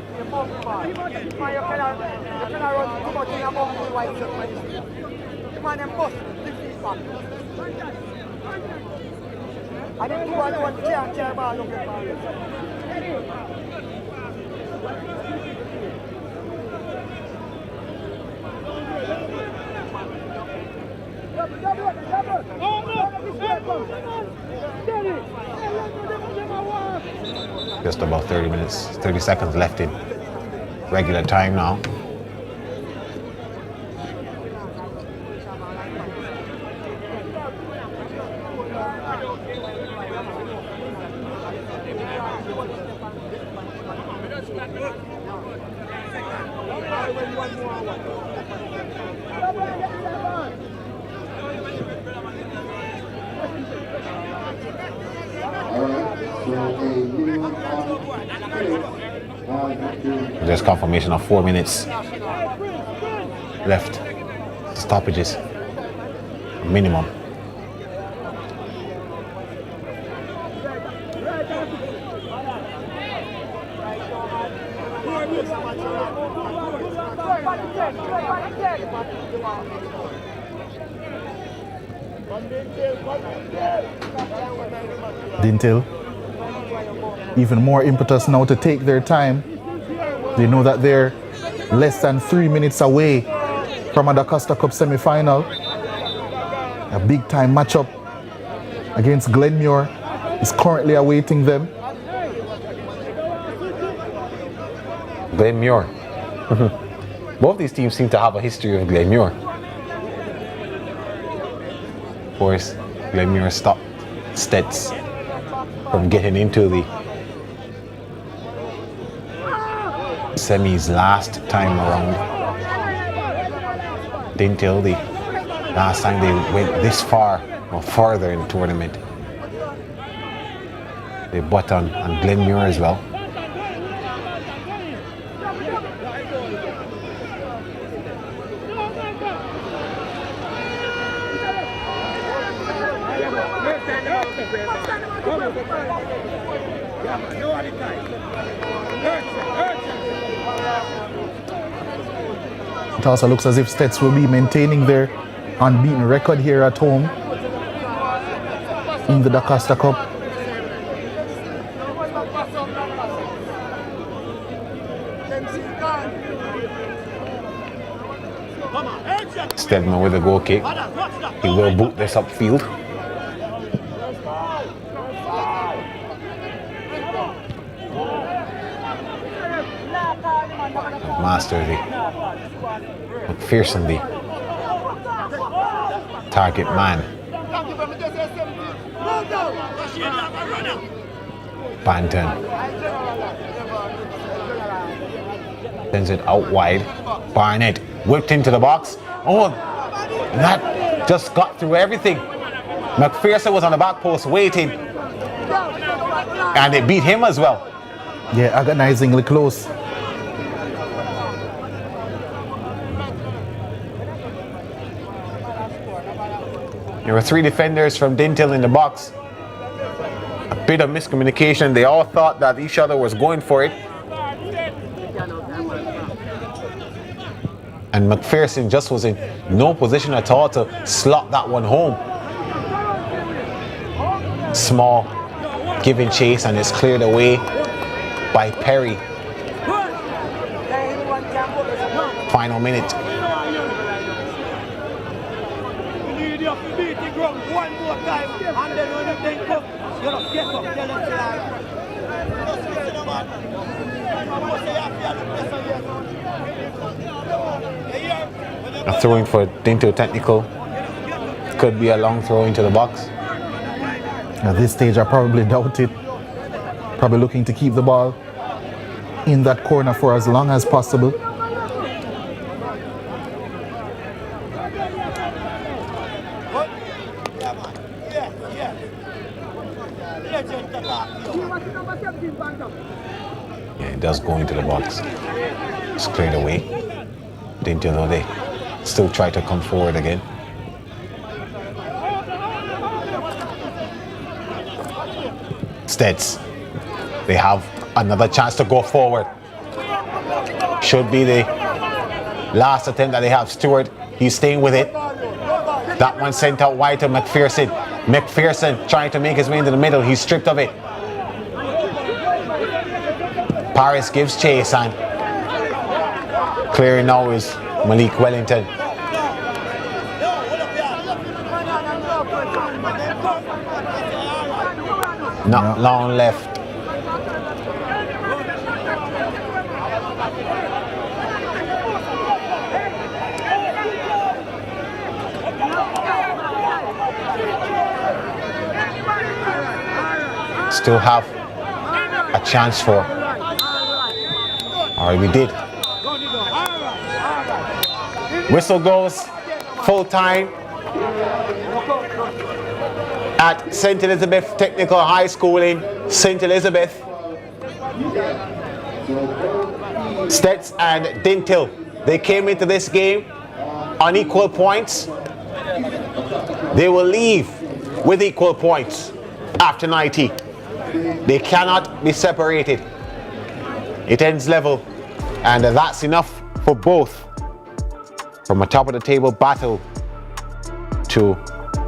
Just about 30 seconds left in regular time now. There's confirmation of 4 minutes left. Stoppages. Minimum. Dinthill, even more impetus now to take their time. They know that they're less than 3 minutes away from a Da Costa Cup semi-final. A big time matchup against Glenmuir is currently awaiting them. Glenmuir. Both these teams seem to have a history of Glenmuir. Of course, Glenmuir stopped Stets from getting into the semis last time around. Dinthill, the last time they went this far or further in the tournament. They butt on Glenmuir as well. It also looks as if Stets will be maintaining their unbeaten record here at home in the Da Costa Cup. Stedman with a goal kick. He will boot this upfield. Master the McPherson, the target man. Banton sends it out wide. Barnett whipped into the box. Oh, that just got through everything. McPherson was on the back post waiting, and it beat him as well. Yeah, agonizingly close. There were 3 defenders from Dinthill in the box. A bit of miscommunication. They all thought that each other was going for it. And McPherson just was in no position at all to slot that one home. Small giving chase, and it's cleared away by Perry. Final minute. A throw in for Dinthill Technical. Could be a long throw into the box. At this stage, I probably doubt it. Probably looking to keep the ball in that corner for as long as possible. Yeah, it does go into the box. It's cleared away. Dinthill, though, they still try to come forward again. Stets, they have another chance to go forward. Should be the last attempt that they have. Stewart, he's staying with it. That one sent out wide to McPherson. McPherson trying to make his way into the middle. He's stripped of it. Paris gives chase, and clearing now is Malik Wellington. Not long left. Still have a chance for, or we did. Whistle goes full time at St. Elizabeth Technical High School in St. Elizabeth. Stets and Dinthill, they came into this game on equal points. They will leave with equal points after 90. They cannot be separated. It ends level, and that's enough for both from a top of the table battle to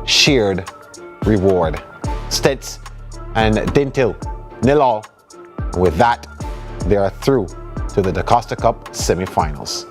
shared reward. Stets and Dinthill 0-0. With that, they are through to the DaCosta Cup semi-finals.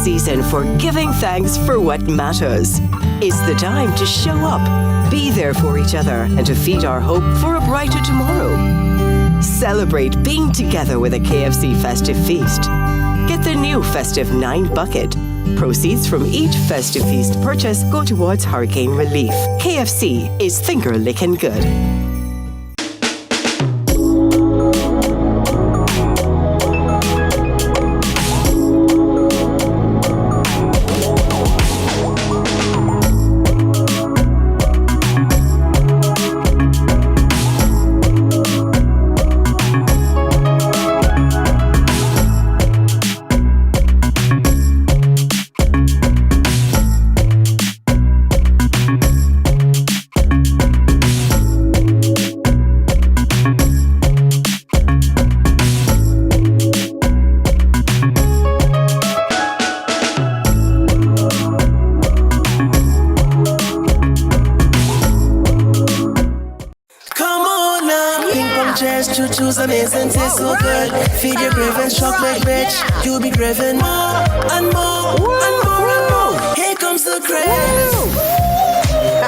Season for giving thanks for what matters. It's the time to show up, be there for each other, and to feed our hope for a brighter tomorrow. Celebrate being together with a KFC festive feast. Get the new festive 9 bucket. Proceeds from each festive feast purchase go towards hurricane relief. KFC is thinker lickin' good. Amazing, taste so good. Feed your cravings, chocolate rich. You'll be craving more and more and more and more. Here comes the craze.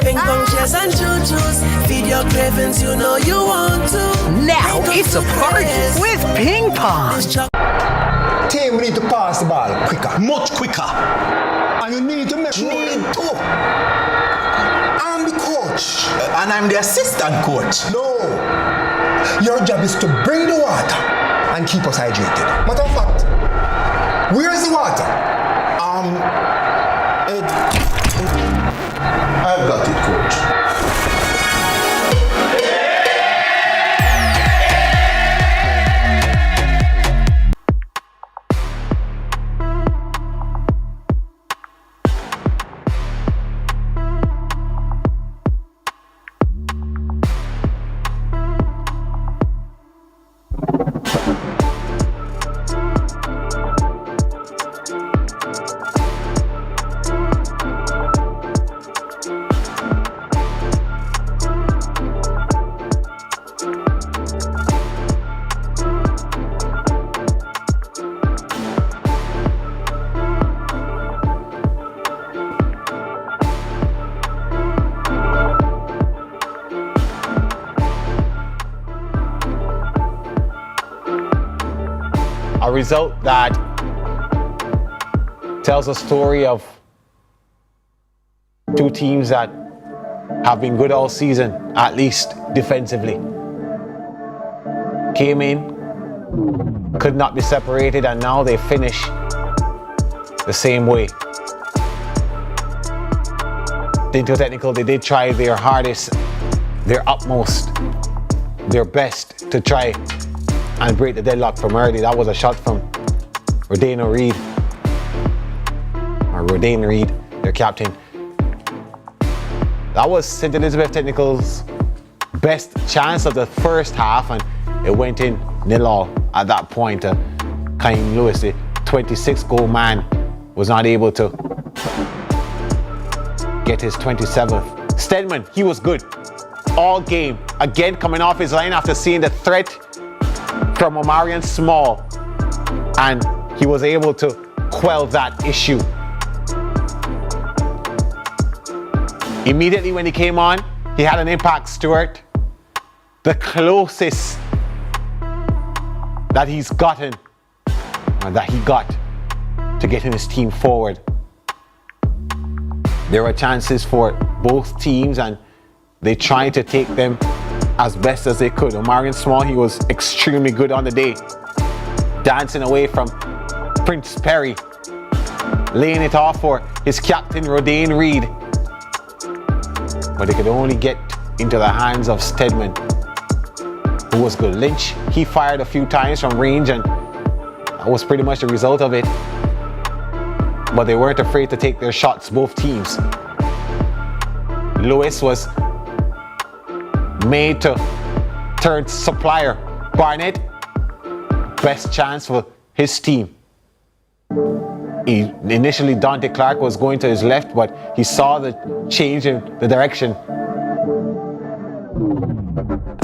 Ping pong chairs and choo-choos. Feed your cravings, you know you want to. Now it's a party with ping pong. Team, we need to pass the ball quicker, much quicker. And you need to make sure. I'm the coach. And I'm the assistant coach. No. Your job is to bring the water and keep us hydrated. Matter of fact, where's the water? I've got it, coach. A result that tells a story of two teams that have been good all season, at least defensively. came in, could not be separated, and now they finish the same way. Dinthill Technical, they did try their hardest, their utmost, their best to try and break the deadlock from early. That was a shot from Rodane Reed, their captain. That was St. Elizabeth Technical's best chance of the first half, and it went in 0-0 at that point. Kaim Lewis, the 26-goal man, was not able to get his 27th. Stedman, he was good all game. Again, coming off his line after seeing the threat from Omarion Small, and he was able to quell that issue. Immediately when he came on, he had an impact, Stuart. The closest that he's gotten, or that he got, to getting his team forward. There were chances for both teams, and they tried to take them as best as they could. Omarion Small, he was extremely good on the day, dancing away from Prince Perry, laying it off for his captain Rodane Reed. But they could only get into the hands of Stedman, who was good. Lynch, he fired a few times from range, and that was pretty much the result of it. But they weren't afraid to take their shots, both teams. Lewis was made to turn supplier. Barnett, best chance for his team. Initially, Dante Clark was going to his left, but he saw the change in the direction.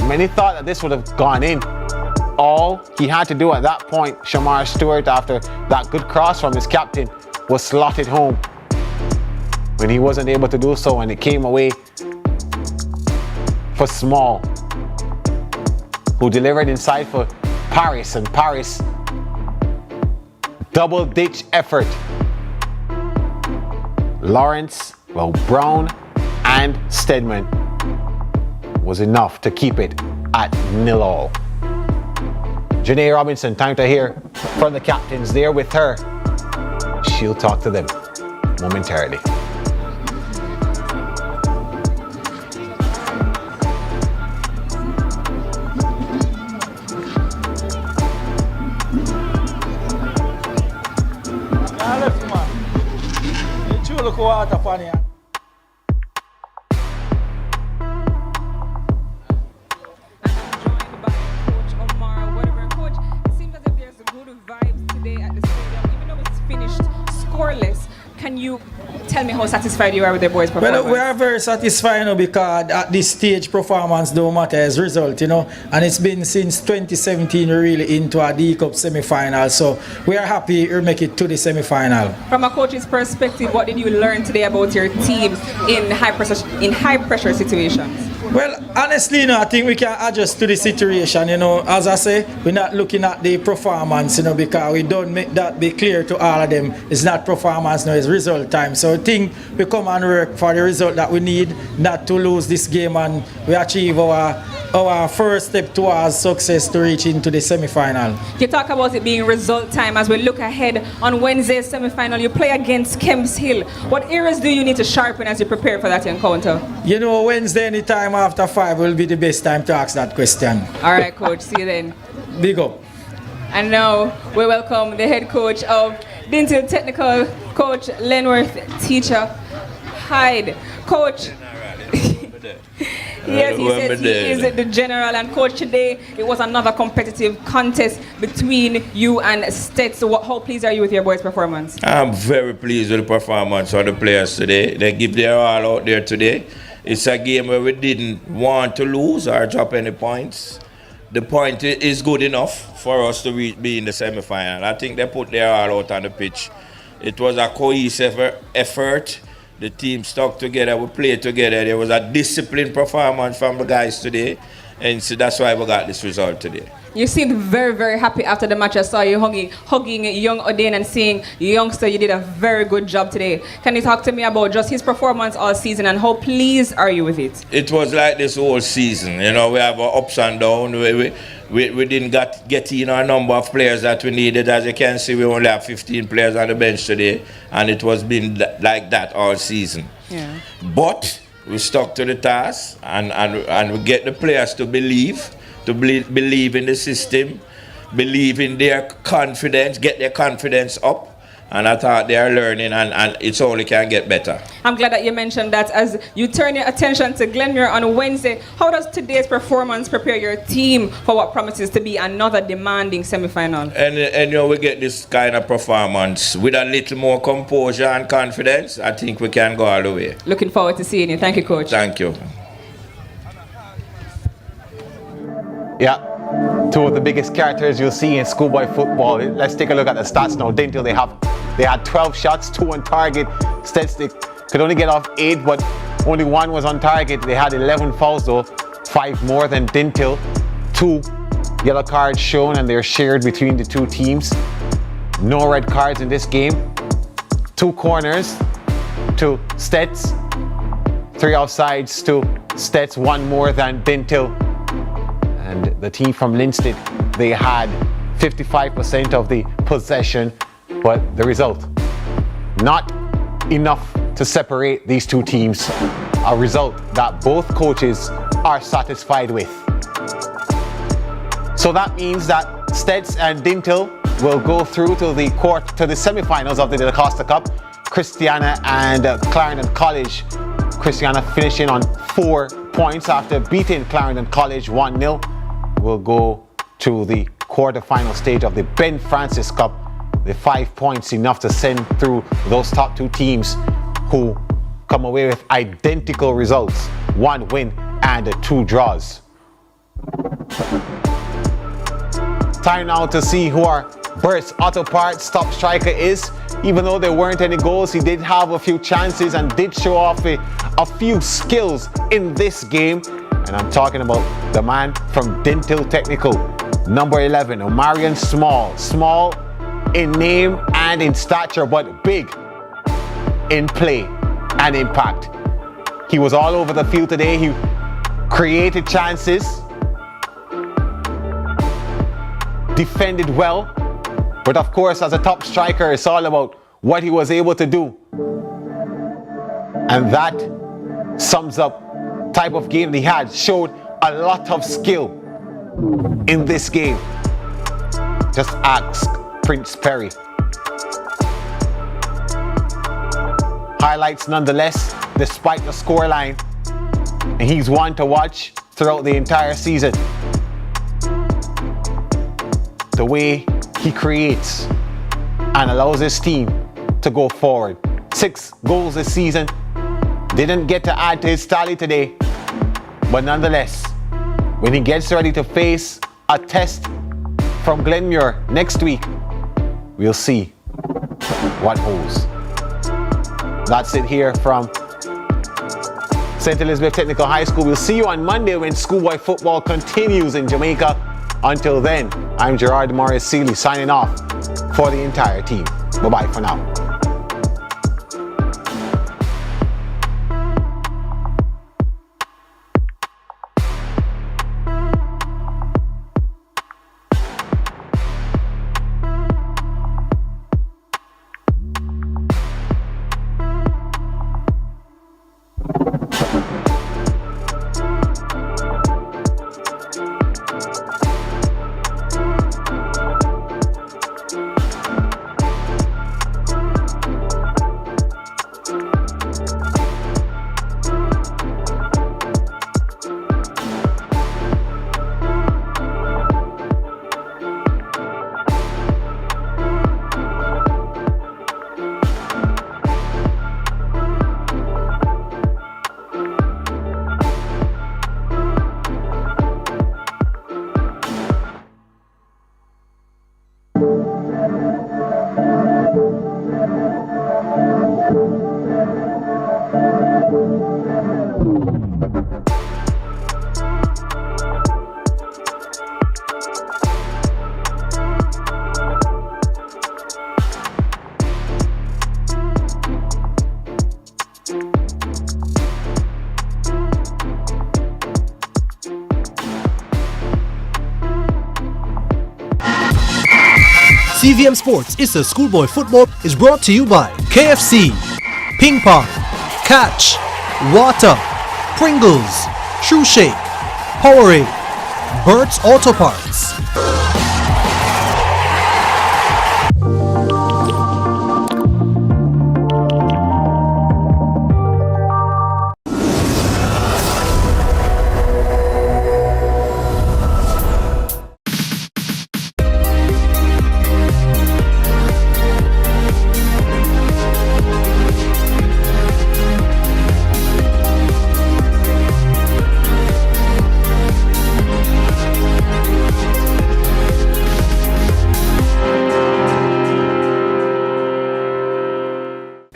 Many thought that this would have gone in. All he had to do at that point, Shamar Stewart, after that good cross from his captain, was slot it home. When he wasn't able to do so, and it came away for Small, who delivered inside for Paris, and Paris, double ditch effort. Lawrence, Brown and Stedman was enough to keep it at 0-0. Janae Robinson, time to hear from the captains. There with her. She'll talk to them momentarily. Can you tell me how satisfied you are with the boys' performance? Well, we are very satisfied because at this stage performance don't matter as result, and it's been since 2017 we're really into a D-Cup semi-final, so we are happy to make it to the semi-final. From a coach's perspective, what did you learn today about your team in high pressure situations? Well, honestly, I think we can adjust to the situation, As I say, we're not looking at the performance, because we don't make that be clear to all of them. It's not performance, it's result time. So I think we come and work for the result that we need, not to lose this game, and we achieve our first step towards success to reach into the semi-final. You talk about it being result time. As we look ahead on Wednesday's semi-final, you play against Kemps Hill. What areas do you need to sharpen as you prepare for that encounter? Wednesday anytime after 5 will be the best time to ask that question. All right, coach. See you then. Big up. And now we welcome the head coach of Dinthill Technical, Coach Lenworth, teacher Hyde. Coach, yes, he says he is the general, and coach, today it was another competitive contest between you and Stet. So how pleased are you with your boys' performance? I'm very pleased with the performance of the players today. They give their all out there today. It's a game where we didn't want to lose or drop any points. The point is good enough for us to be in the semi-final. I think they put their all out on the pitch. It was a cohesive effort. The team stuck together, we played together. There was a disciplined performance from the guys today. And so that's why we got this result today. You seemed very, very happy after the match. I saw you hugging young Odain and saying, youngster, you did a very good job today. Can you talk to me about just his performance all season and how pleased are you with it? It was like this whole season. You know, we have our ups and downs. We didn't get in our number of players that we needed. As you can see, we only have 15 players on the bench today, and it was been like that all season. Yeah. But we stuck to the task, and we get the players to believe in the system, believe in their confidence, get their confidence up. And I thought they are learning, and it's only can get better. I'm glad that you mentioned that. As you turn your attention to Glenmuir on Wednesday, how does today's performance prepare your team for what promises to be another demanding semi-final? And you know, we get this kind of performance with a little more composure and confidence. I think we can go all the way. Looking forward to seeing you. Thank you, Coach. Thank you. Yeah. Two of the biggest characters you'll see in schoolboy football. Let's take a look at the stats now. Dinthill, they had 12 shots, 2 on target. Stets, they could only get off 8, but only 1 was on target. They had 11 fouls though, 5 more than Dinthill. 2 yellow cards shown, and they're shared between the two teams. No red cards in this game. 2 corners to Stets. 3 offsides to Stets, 1 more than Dinthill. And the team from Linstead, they had 55% of the possession, but the result, not enough to separate these two teams. A result that both coaches are satisfied with. So that means that Stets and Dinthill will go through to the semi-finals of the DaCosta Cup. Christiana and Clarendon College. Christiana finishing on 4 points after beating Clarendon College 1-0. Will go to the quarter-final stage of the Ben Francis Cup. The 5 points enough to send through those top 2 teams who come away with identical results, 1 win and 2 draws. Time now to see who our Burst Auto Parts top striker is. Even though there weren't any goals, he did have a few chances and did show off a few skills in this game. And I'm talking about the man from Dinthill Technical, number 11, Omarion Small. Small in name and in stature, but big in play and impact. He was all over the field today. He created chances, defended well, but of course, as a top striker, it's all about what he was able to do. And that sums up type of game he had. Showed a lot of skill in this game. Just ask Prince Perry. Highlights nonetheless, despite the scoreline. And he's one to watch throughout the entire season. The way he creates and allows his team to go forward. 6 goals this season. Didn't get to add to his tally today, but nonetheless, when he gets ready to face a test from Glenmuir next week, we'll see what holds. That's it here from St. Elizabeth Technical High School. We'll see you on Monday when schoolboy football continues in Jamaica. Until then, I'm Gerard Morris Seeley signing off for the entire team. Bye-bye for now. CVM Sports ISSA Schoolboy Football is brought to you by KFC, Ping Pong, Catch, Water, Pringles, Shoe Shake, Powerade, Burt's Auto Parts.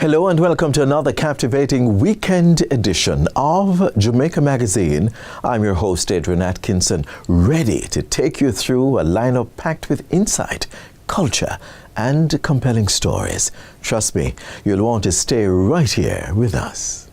Hello and welcome to another captivating weekend edition of Jamaica Magazine. I'm your host, Adrian Atkinson, ready to take you through a lineup packed with insight, culture, and compelling stories. Trust me, you'll want to stay right here with us.